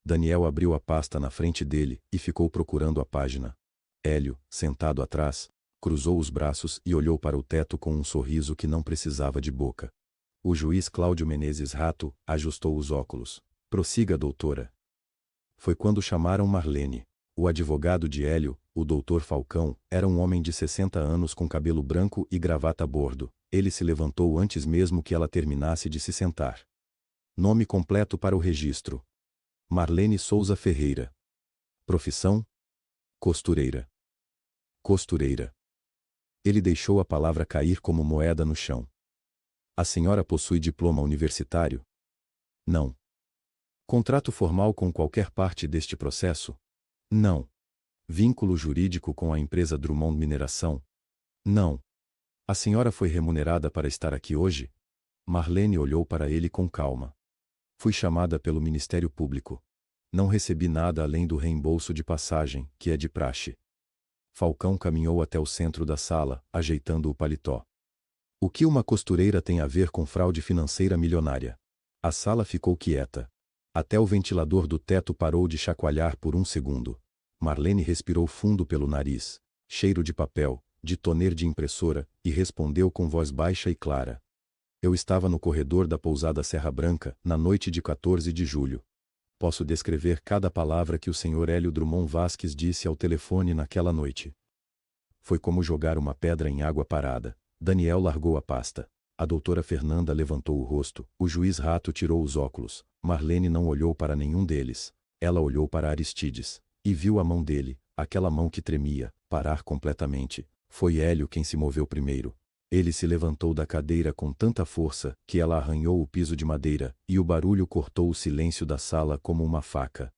Daniel abriu a pasta na frente dele e ficou procurando a página. Hélio, sentado atrás, cruzou os braços e olhou para o teto com um sorriso que não precisava de boca. O juiz Cláudio Menezes Rato ajustou os óculos. "Prossiga, doutora." Foi quando chamaram Marlene. O advogado de Hélio, o doutor Falcão, era um homem de 60 anos com cabelo branco e gravata a bordo. Ele se levantou antes mesmo que ela terminasse de se sentar. Nome completo para o registro: Marlene Souza Ferreira. Profissão: costureira. Costureira. Ele deixou a palavra cair como moeda no chão. "A senhora possui diploma universitário?" "Não." "Contrato formal com qualquer parte deste processo?" "Não." "Vínculo jurídico com a empresa Drummond Mineração?" "Não." "A senhora foi remunerada para estar aqui hoje?" Marlene olhou para ele com calma. "Fui chamada pelo Ministério Público. Não recebi nada além do reembolso de passagem, que é de praxe." Falcão caminhou até o centro da sala, ajeitando o paletó. "O que uma costureira tem a ver com fraude financeira milionária?" A sala ficou quieta. Até o ventilador do teto parou de chacoalhar por um segundo. Marlene respirou fundo pelo nariz, cheiro de papel, de toner de impressora, e respondeu com voz baixa e clara: "Eu estava no corredor da pousada Serra Branca, na noite de 14 de julho. Posso descrever cada palavra que o Sr. Hélio Drummond Vasques disse ao telefone naquela noite. Foi como jogar uma pedra em água parada." Daniel largou a pasta. A doutora Fernanda levantou o rosto. O juiz Rato tirou os óculos. Marlene não olhou para nenhum deles. Ela olhou para Aristides. E viu a mão dele, aquela mão que tremia, parar completamente. Foi Hélio quem se moveu primeiro. Ele se levantou da cadeira com tanta força que ela arranhou o piso de madeira, e o barulho cortou o silêncio da sala como uma faca.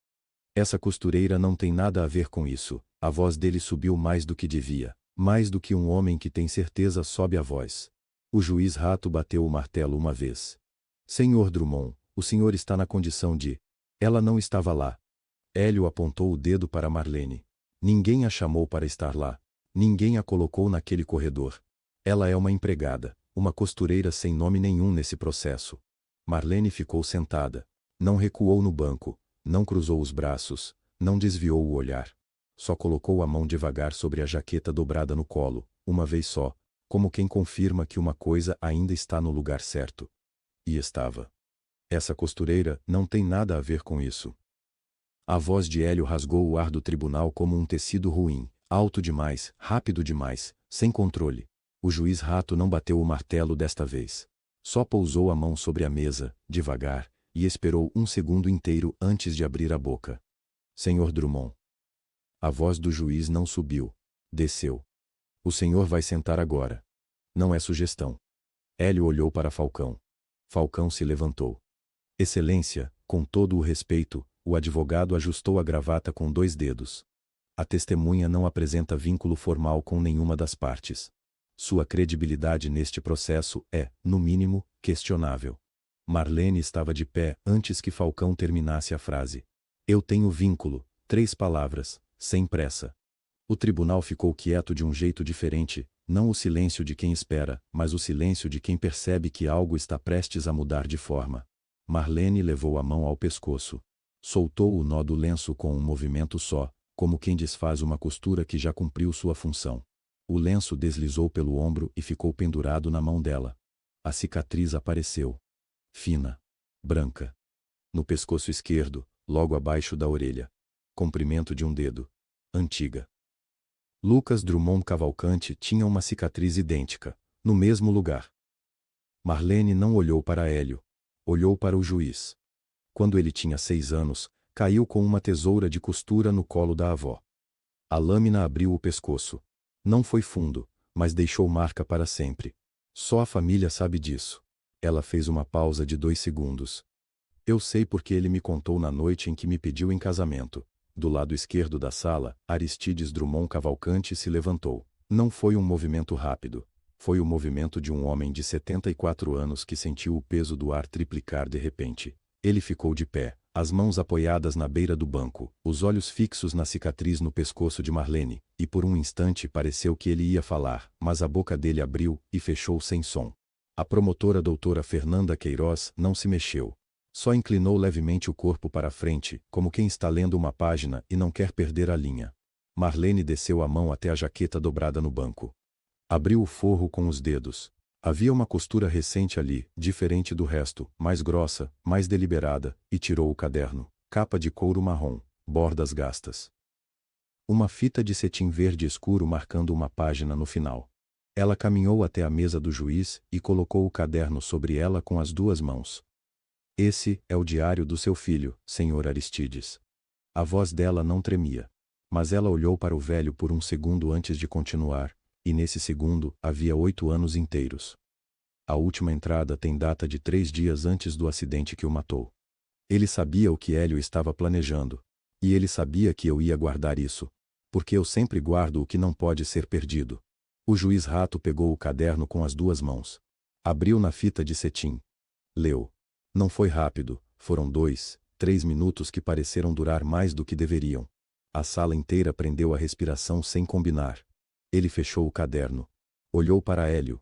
"Essa costureira não tem nada a ver com isso." A voz dele subiu mais do que devia, mais do que um homem que tem certeza sobe a voz. O juiz Rato bateu o martelo uma vez. "Senhor Drummond, o senhor está na condição de..." Ela não estava lá. Hélio apontou o dedo para Marlene. "Ninguém a chamou para estar lá. Ninguém a colocou naquele corredor. Ela é uma empregada, uma costureira sem nome nenhum nesse processo." Marlene ficou sentada. Não recuou no banco, não cruzou os braços, não desviou o olhar. Só colocou a mão devagar sobre a jaqueta dobrada no colo, uma vez só, como quem confirma que uma coisa ainda está no lugar certo. E estava. "Essa costureira não tem nada a ver com isso." A voz de Hélio rasgou o ar do tribunal como um tecido ruim, alto demais, rápido demais, sem controle. O juiz Rato não bateu o martelo desta vez. Só pousou a mão sobre a mesa, devagar, e esperou um segundo inteiro antes de abrir a boca. "Senhor Drummond." A voz do juiz não subiu. Desceu. O senhor vai sentar agora. Não é sugestão. Hélio olhou para Falcão. Falcão se levantou. Excelência, com todo o respeito, o advogado ajustou a gravata com 2 dedos. A testemunha não apresenta vínculo formal com nenhuma das partes. Sua credibilidade neste processo é, no mínimo, questionável. Marlene estava de pé antes que Falcão terminasse a frase. Eu tenho vínculo, 3 palavras, sem pressa. O tribunal ficou quieto de um jeito diferente, não o silêncio de quem espera, mas o silêncio de quem percebe que algo está prestes a mudar de forma. Marlene levou a mão ao pescoço. Soltou o nó do lenço com um movimento só, como quem desfaz uma costura que já cumpriu sua função. O lenço deslizou pelo ombro e ficou pendurado na mão dela. A cicatriz apareceu. Fina. Branca. No pescoço esquerdo, logo abaixo da orelha. Comprimento de um dedo. Antiga. Lucas Drummond Cavalcante tinha uma cicatriz idêntica, no mesmo lugar. Marlene não olhou para Hélio. Olhou para o juiz. Quando ele tinha 6 anos, caiu com uma tesoura de costura no colo da avó. A lâmina abriu o pescoço. Não foi fundo, mas deixou marca para sempre. Só a família sabe disso. Ela fez uma pausa de 2 segundos. Eu sei porque ele me contou na noite em que me pediu em casamento. Do lado esquerdo da sala, Aristides Drummond Cavalcante se levantou. Não foi um movimento rápido. Foi o movimento de um homem de 74 anos que sentiu o peso do ar triplicar de repente. Ele ficou de pé, as mãos apoiadas na beira do banco, os olhos fixos na cicatriz no pescoço de Marlene, e por um instante pareceu que ele ia falar, mas a boca dele abriu e fechou sem som. A promotora doutora Fernanda Queiroz não se mexeu. Só inclinou levemente o corpo para a frente, como quem está lendo uma página e não quer perder a linha. Marlene desceu a mão até a jaqueta dobrada no banco. Abriu o forro com os dedos. Havia uma costura recente ali, diferente do resto, mais grossa, mais deliberada, e tirou o caderno. Capa de couro marrom, bordas gastas. Uma fita de cetim verde escuro marcando uma página no final. Ela caminhou até a mesa do juiz e colocou o caderno sobre ela com as 2 mãos. Esse é o diário do seu filho, senhor Aristides. A voz dela não tremia. Mas ela olhou para o velho por um segundo antes de continuar, e nesse segundo havia 8 anos inteiros. A última entrada tem data de 3 dias antes do acidente que o matou. Ele sabia o que Hélio estava planejando. E ele sabia que eu ia guardar isso. Porque eu sempre guardo o que não pode ser perdido. O juiz Rato pegou o caderno com as 2 mãos. Abriu na fita de cetim. Leu. Não foi rápido, foram 2, 3 minutos que pareceram durar mais do que deveriam. A sala inteira prendeu a respiração sem combinar. Ele fechou o caderno. Olhou para Hélio.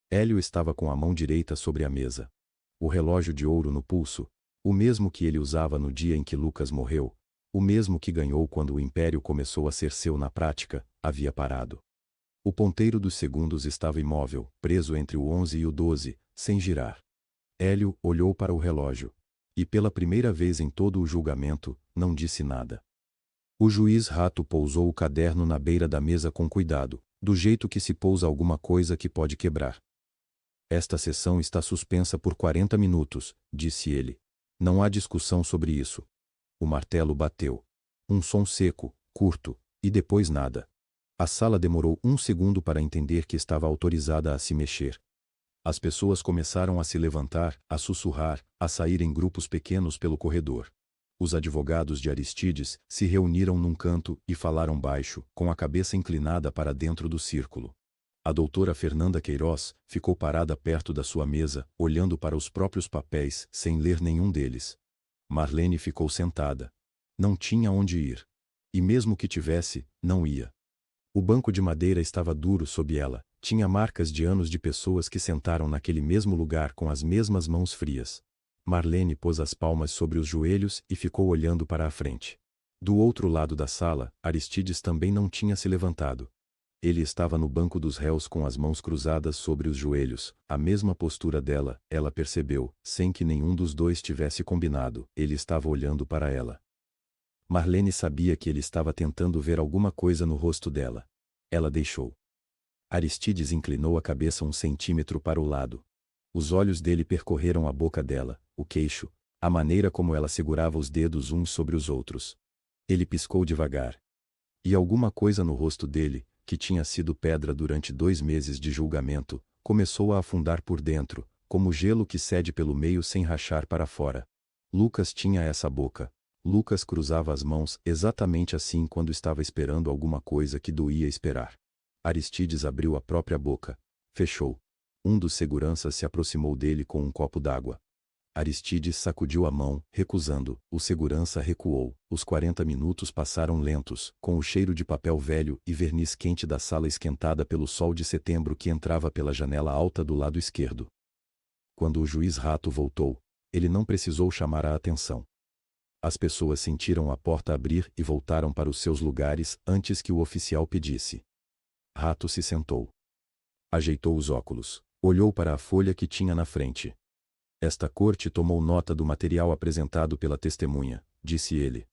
Hélio estava com a mão direita sobre a mesa. O relógio de ouro no pulso, o mesmo que ele usava no dia em que Lucas morreu, o mesmo que ganhou quando o império começou a ser seu na prática, havia parado. O ponteiro dos segundos estava imóvel, preso entre o 11 e o 12, sem girar. Hélio olhou para o relógio. E pela primeira vez em todo o julgamento, não disse nada. O juiz Rato pousou o caderno na beira da mesa com cuidado, do jeito que se pousa alguma coisa que pode quebrar. Esta sessão está suspensa por 40 minutos, disse ele. Não há discussão sobre isso. O martelo bateu. Um som seco, curto, e depois nada. A sala demorou 1 segundo para entender que estava autorizada a se mexer. As pessoas começaram a se levantar, a sussurrar, a sair em grupos pequenos pelo corredor. Os advogados de Aristides se reuniram num canto e falaram baixo, com a cabeça inclinada para dentro do círculo. A doutora Fernanda Queiroz ficou parada perto da sua mesa, olhando para os próprios papéis, sem ler nenhum deles. Marlene ficou sentada. Não tinha onde ir. E mesmo que tivesse, não ia. O banco de madeira estava duro sob ela, tinha marcas de anos de pessoas que sentaram naquele mesmo lugar com as mesmas mãos frias. Marlene pôs as palmas sobre os joelhos e ficou olhando para a frente. Do outro lado da sala, Aristides também não tinha se levantado. Ele estava no banco dos réus com as mãos cruzadas sobre os joelhos, a mesma postura dela, ela percebeu, sem que nenhum dos dois tivesse combinado, ele estava olhando para ela. Marlene sabia que ele estava tentando ver alguma coisa no rosto dela. Ela deixou. Aristides inclinou a cabeça 1 centímetro para o lado. Os olhos dele percorreram a boca dela, o queixo, a maneira como ela segurava os dedos uns sobre os outros. Ele piscou devagar. E alguma coisa no rosto dele, que tinha sido pedra durante 2 meses de julgamento, começou a afundar por dentro, como gelo que cede pelo meio sem rachar para fora. Lucas tinha essa boca. Lucas cruzava as mãos exatamente assim quando estava esperando alguma coisa que doía esperar. Aristides abriu a própria boca. Fechou. Um dos seguranças se aproximou dele com um copo d'água. Aristides sacudiu a mão, recusando. O segurança recuou. Os 40 minutos passaram lentos, com o cheiro de papel velho e verniz quente da sala esquentada pelo sol de setembro que entrava pela janela alta do lado esquerdo. Quando o juiz Rato voltou, ele não precisou chamar a atenção. As pessoas sentiram a porta abrir e voltaram para os seus lugares antes que o oficial pedisse. Rato se sentou. Ajeitou os óculos. Olhou para a folha que tinha na frente. Esta corte tomou nota do material apresentado pela testemunha, disse ele.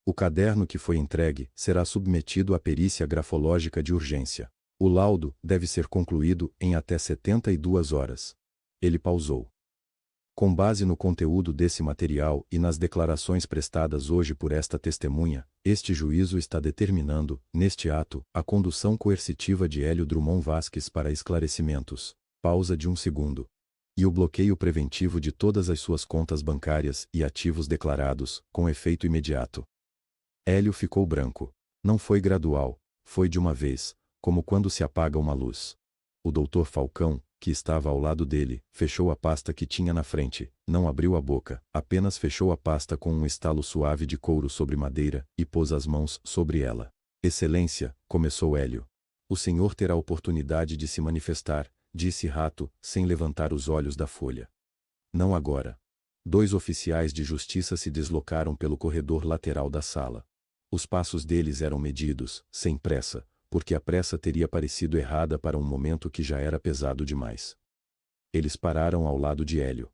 O caderno que foi entregue será submetido à perícia grafológica de urgência. O laudo deve ser concluído em até 72 horas. Ele pausou. Com base no conteúdo desse material e nas declarações prestadas hoje por esta testemunha, este juízo está determinando, neste ato, a condução coercitiva de Hélio Drummond Vasques para esclarecimentos. Pausa de 1 segundo. E o bloqueio preventivo de todas as suas contas bancárias e ativos declarados, com efeito imediato. Hélio ficou branco. Não foi gradual, foi de uma vez, como quando se apaga uma luz. O doutor Falcão, que estava ao lado dele, fechou a pasta que tinha na frente, não abriu a boca, apenas fechou a pasta com um estalo suave de couro sobre madeira, e pôs as mãos sobre ela. Excelência, começou Hélio. O senhor terá oportunidade de se manifestar, disse Rato, sem levantar os olhos da folha. Não agora. 2 oficiais de justiça se deslocaram pelo corredor lateral da sala. Os passos deles eram medidos, sem pressa, porque a pressa teria parecido errada para um momento que já era pesado demais. Eles pararam ao lado de Hélio.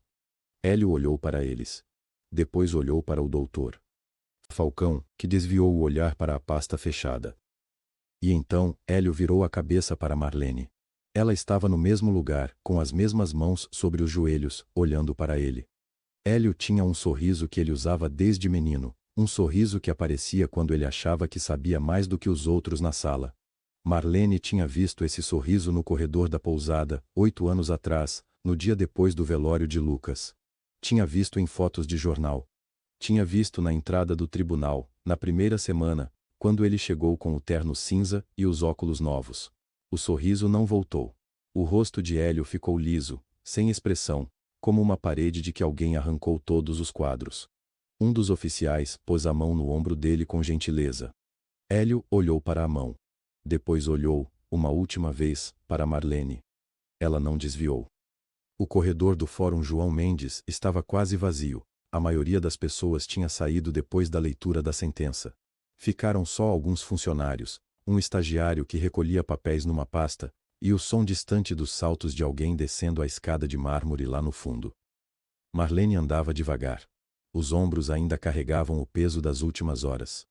Hélio olhou para eles. Depois olhou para o doutor Falcão, que desviou o olhar para a pasta fechada. E então, Hélio virou a cabeça para Marlene. Ela estava no mesmo lugar, com as mesmas mãos sobre os joelhos, olhando para ele. Hélio tinha um sorriso que ele usava desde menino, um sorriso que aparecia quando ele achava que sabia mais do que os outros na sala. Marlene tinha visto esse sorriso no corredor da pousada, 8 anos atrás, no dia depois do velório de Lucas. Tinha visto em fotos de jornal. Tinha visto na entrada do tribunal, na primeira semana, quando ele chegou com o terno cinza e os óculos novos. O sorriso não voltou. O rosto de Hélio ficou liso, sem expressão, como uma parede de que alguém arrancou todos os quadros. Um dos oficiais pôs a mão no ombro dele com gentileza. Hélio olhou para a mão. Depois olhou, uma última vez, para Marlene. Ela não desviou. O corredor do Fórum João Mendes estava quase vazio. A maioria das pessoas tinha saído depois da leitura da sentença. Ficaram só alguns funcionários, um estagiário que recolhia papéis numa pasta, e o som distante dos saltos de alguém descendo a escada de mármore lá no fundo. Marlene andava devagar. Os ombros ainda carregavam o peso das últimas horas.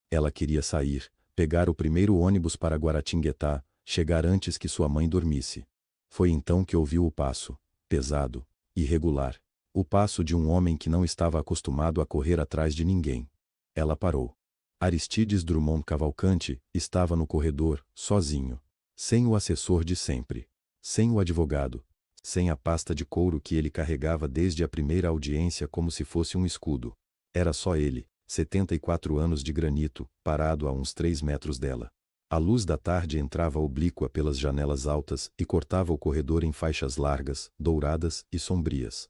Ela queria sair, pegar o primeiro ônibus para Guaratinguetá, chegar antes que sua mãe dormisse. Foi então que ouviu o passo, pesado, irregular, o passo de um homem que não estava acostumado a correr atrás de ninguém. Ela parou. Aristides Drummond Cavalcante estava no corredor, sozinho, sem o assessor de sempre, sem o advogado, sem a pasta de couro que ele carregava desde a primeira audiência como se fosse um escudo. Era só ele, 74 anos de granito, parado a uns 3 metros dela. A luz da tarde entrava oblíqua pelas janelas altas e cortava o corredor em faixas largas, douradas e sombrias.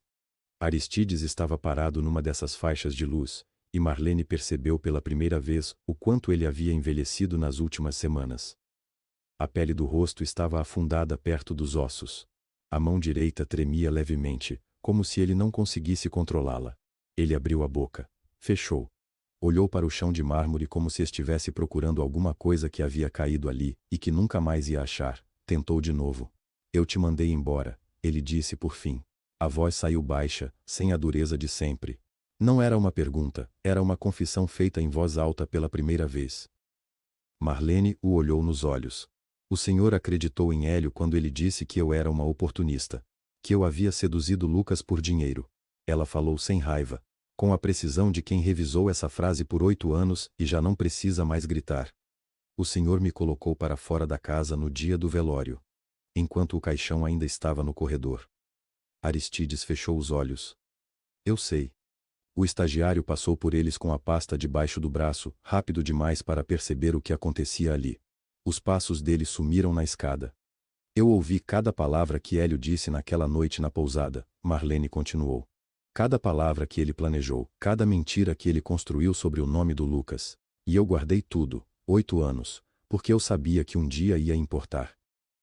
Aristides estava parado numa dessas faixas de luz, e Marlene percebeu pela primeira vez o quanto ele havia envelhecido nas últimas semanas. A pele do rosto estava afundada perto dos ossos. A mão direita tremia levemente, como se ele não conseguisse controlá-la. Ele abriu a boca. Fechou. Olhou para o chão de mármore como se estivesse procurando alguma coisa que havia caído ali e que nunca mais ia achar. Tentou de novo. Eu te mandei embora, ele disse por fim. A voz saiu baixa, sem a dureza de sempre. Não era uma pergunta, era uma confissão feita em voz alta pela primeira vez. Marlene o olhou nos olhos. O senhor acreditou em Hélio quando ele disse que eu era uma oportunista. Que eu havia seduzido Lucas por dinheiro. Ela falou sem raiva. com a precisão de quem revisou essa frase por 8 anos e já não precisa mais gritar. O Senhor me colocou para fora da casa no dia do velório, enquanto o caixão ainda estava no corredor. Aristides fechou os olhos. Eu sei. O estagiário passou por eles com a pasta debaixo do braço, rápido demais para perceber o que acontecia ali. Os passos dele sumiram na escada. Eu ouvi cada palavra que Hélio disse naquela noite na pousada, Marlene continuou. Cada palavra que ele planejou, cada mentira que ele construiu sobre o nome do Lucas. E eu guardei tudo, 8 anos, porque eu sabia que um dia ia importar.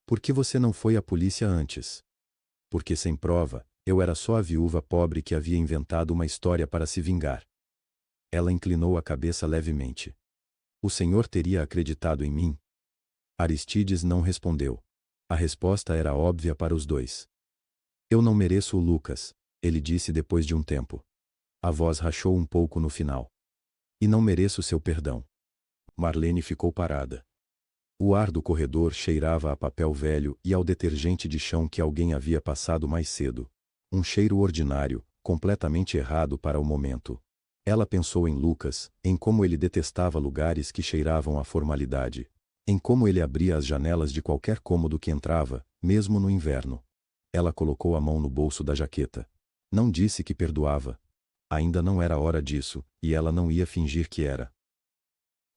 Por que você não foi à polícia antes? Porque sem prova, eu era só a viúva pobre que havia inventado uma história para se vingar. Ela inclinou a cabeça levemente. O senhor teria acreditado em mim? Aristides não respondeu. A resposta era óbvia para os dois. Eu não mereço o Lucas, ele disse depois de um tempo. A voz rachou um pouco no final. E não mereço seu perdão. Marlene ficou parada. O ar do corredor cheirava a papel velho e ao detergente de chão que alguém havia passado mais cedo. Um cheiro ordinário, completamente errado para o momento. Ela pensou em Lucas, em como ele detestava lugares que cheiravam a formalidade. Em como ele abria as janelas de qualquer cômodo que entrava, mesmo no inverno. Ela colocou a mão no bolso da jaqueta. Não disse que perdoava. Ainda não era hora disso, e ela não ia fingir que era.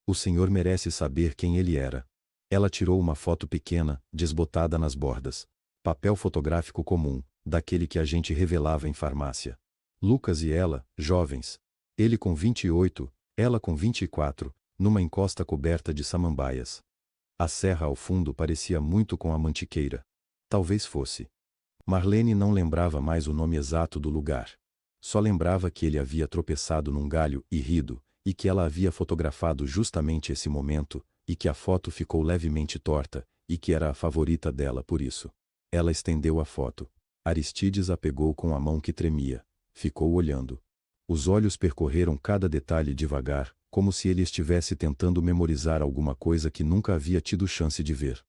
O senhor merece saber quem ele era. Ela tirou uma foto pequena, desbotada nas bordas. Papel fotográfico comum, daquele que a gente revelava em farmácia. Lucas e ela, jovens. Ele com 28, ela com 24, numa encosta coberta de samambaias. A serra ao fundo parecia muito com a Mantiqueira. Talvez fosse. Marlene não lembrava mais o nome exato do lugar. Só lembrava que ele havia tropeçado num galho e rido, e que ela havia fotografado justamente esse momento, e que a foto ficou levemente torta, e que era a favorita dela por isso. Ela estendeu a foto. Aristides a pegou com a mão que tremia. Ficou olhando. Os olhos percorreram cada detalhe devagar, como se ele estivesse tentando memorizar alguma coisa que nunca havia tido chance de ver.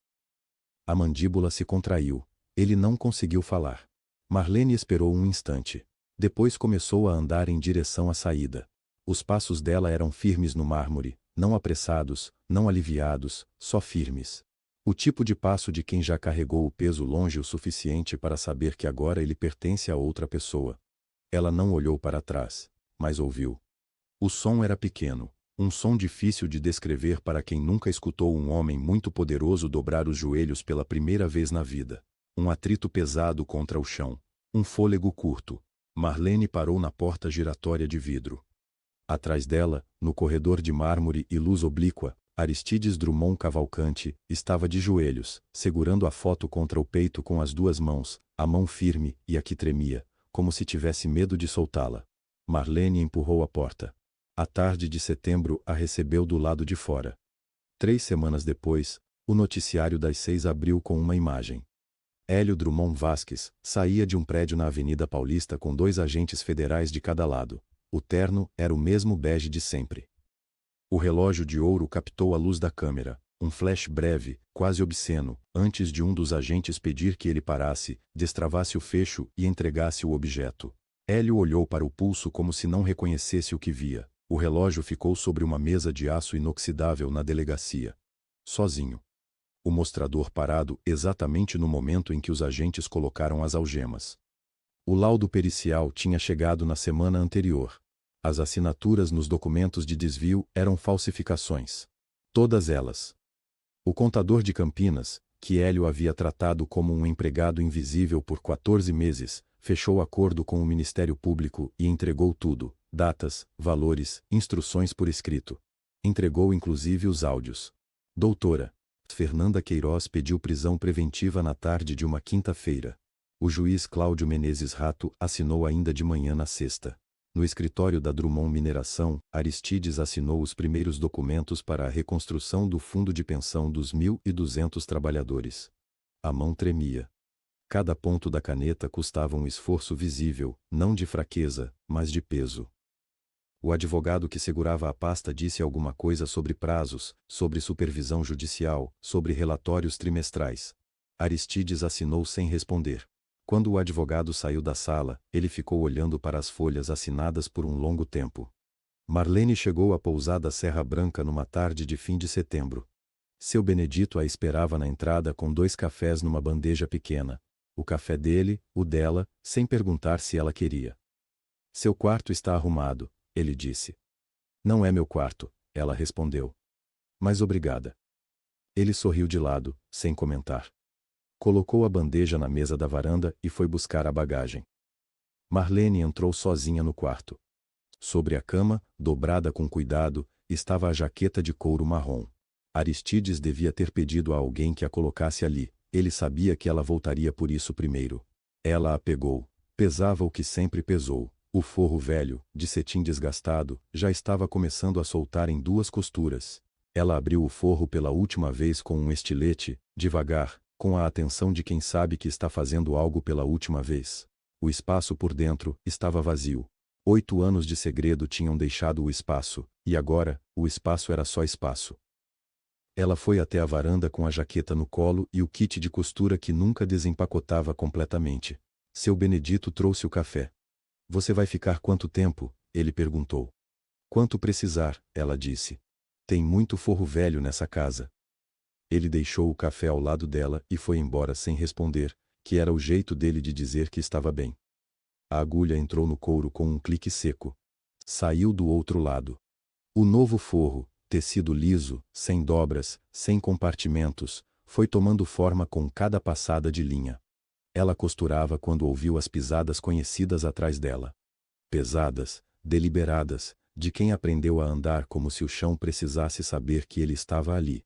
A mandíbula se contraiu. Ele não conseguiu falar. Marlene esperou um instante. Depois começou a andar em direção à saída. Os passos dela eram firmes no mármore, não apressados, não aliviados, só firmes. O tipo de passo de quem já carregou o peso longe o suficiente para saber que agora ele pertence a outra pessoa. Ela não olhou para trás, mas ouviu. O som era pequeno, um som difícil de descrever para quem nunca escutou um homem muito poderoso dobrar os joelhos pela primeira vez na vida. Um atrito pesado contra o chão. Um fôlego curto. Marlene parou na porta giratória de vidro. Atrás dela, no corredor de mármore e luz oblíqua, Aristides Drummond Cavalcante estava de joelhos, segurando a foto contra o peito com as 2 mãos, a mão firme e a que tremia, como se tivesse medo de soltá-la. Marlene empurrou a porta. A tarde de setembro a recebeu do lado de fora. 3 semanas depois, o noticiário das 6 abriu com uma imagem. Hélio Drummond Vasques saía de um prédio na Avenida Paulista com 2 agentes federais de cada lado. O terno era o mesmo bege de sempre. O relógio de ouro captou a luz da câmera, um flash breve, quase obsceno, antes de um dos agentes pedir que ele parasse, destravasse o fecho e entregasse o objeto. Hélio olhou para o pulso como se não reconhecesse o que via. O relógio ficou sobre uma mesa de aço inoxidável na delegacia. Sozinho. O mostrador parado exatamente no momento em que os agentes colocaram as algemas. O laudo pericial tinha chegado na semana anterior. As assinaturas nos documentos de desvio eram falsificações. Todas elas. O contador de Campinas, que Hélio havia tratado como um empregado invisível por 14 meses, fechou acordo com o Ministério Público e entregou tudo, datas, valores, instruções por escrito. Entregou inclusive os áudios. Doutora Fernanda Queiroz pediu prisão preventiva na tarde de uma quinta-feira. O juiz Cláudio Menezes Rato assinou ainda de manhã na sexta. No escritório da Drummond Mineração, Aristides assinou os primeiros documentos para a reconstrução do fundo de pensão dos 1.200 trabalhadores. A mão tremia. Cada ponto da caneta custava um esforço visível, não de fraqueza, mas de peso. O advogado que segurava a pasta disse alguma coisa sobre prazos, sobre supervisão judicial, sobre relatórios trimestrais. Aristides assinou sem responder. Quando o advogado saiu da sala, ele ficou olhando para as folhas assinadas por um longo tempo. Marlene chegou à pousada Serra Branca numa tarde de fim de setembro. Seu Benedito a esperava na entrada com 2 cafés numa bandeja pequena. O café dele, o dela, sem perguntar se ela queria. Seu quarto está arrumado, ele disse. Não é meu quarto, ela respondeu. Mas obrigada. Ele sorriu de lado, sem comentar. Colocou a bandeja na mesa da varanda e foi buscar a bagagem. Marlene entrou sozinha no quarto. Sobre a cama, dobrada com cuidado, estava a jaqueta de couro marrom. Aristides devia ter pedido a alguém que a colocasse ali. Ele sabia que ela voltaria por isso primeiro. Ela a pegou. Pesava o que sempre pesou. O forro velho, de cetim desgastado, já estava começando a soltar em 2 costuras. Ela abriu o forro pela última vez com um estilete, devagar, com a atenção de quem sabe que está fazendo algo pela última vez. O espaço por dentro estava vazio. 8 anos de segredo tinham deixado o espaço, e agora, o espaço era só espaço. Ela foi até a varanda com a jaqueta no colo e o kit de costura que nunca desempacotava completamente. Seu Benedito trouxe o café. Você vai ficar quanto tempo? Ele perguntou. Quanto precisar, ela disse. Tem muito forro velho nessa casa. Ele deixou o café ao lado dela e foi embora sem responder, que era o jeito dele de dizer que estava bem. A agulha entrou no couro com um clique seco. Saiu do outro lado. O novo forro, tecido liso, sem dobras, sem compartimentos, foi tomando forma com cada passada de linha. Ela costurava quando ouviu as pisadas conhecidas atrás dela. Pesadas, deliberadas, de quem aprendeu a andar como se o chão precisasse saber que ele estava ali.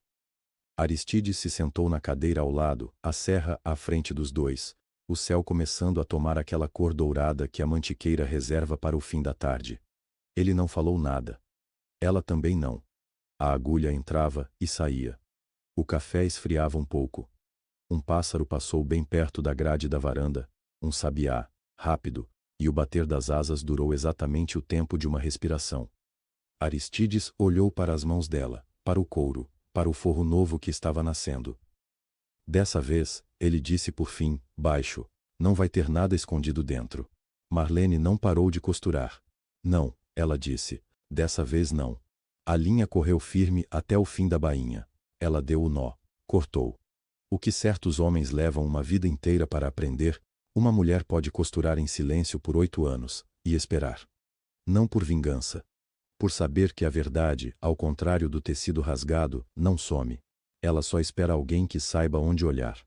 Aristides se sentou na cadeira ao lado, a serra à frente dos dois, o céu começando a tomar aquela cor dourada que a mantiqueira reserva para o fim da tarde. Ele não falou nada. Ela também não. A agulha entrava e saía. O café esfriava um pouco. Um pássaro passou bem perto da grade da varanda, um sabiá, rápido, e o bater das asas durou exatamente o tempo de uma respiração. Aristides olhou para as mãos dela, para o couro, para o forro novo que estava nascendo. Dessa vez, ele disse por fim, baixo, não vai ter nada escondido dentro. Marlene não parou de costurar. Não, ela disse, dessa vez não. A linha correu firme até o fim da bainha. Ela deu o nó, cortou. O que certos homens levam uma vida inteira para aprender, uma mulher pode costurar em silêncio por 8 anos, e esperar. Não por vingança. Por saber que a verdade, ao contrário do tecido rasgado, não some. Ela só espera alguém que saiba onde olhar.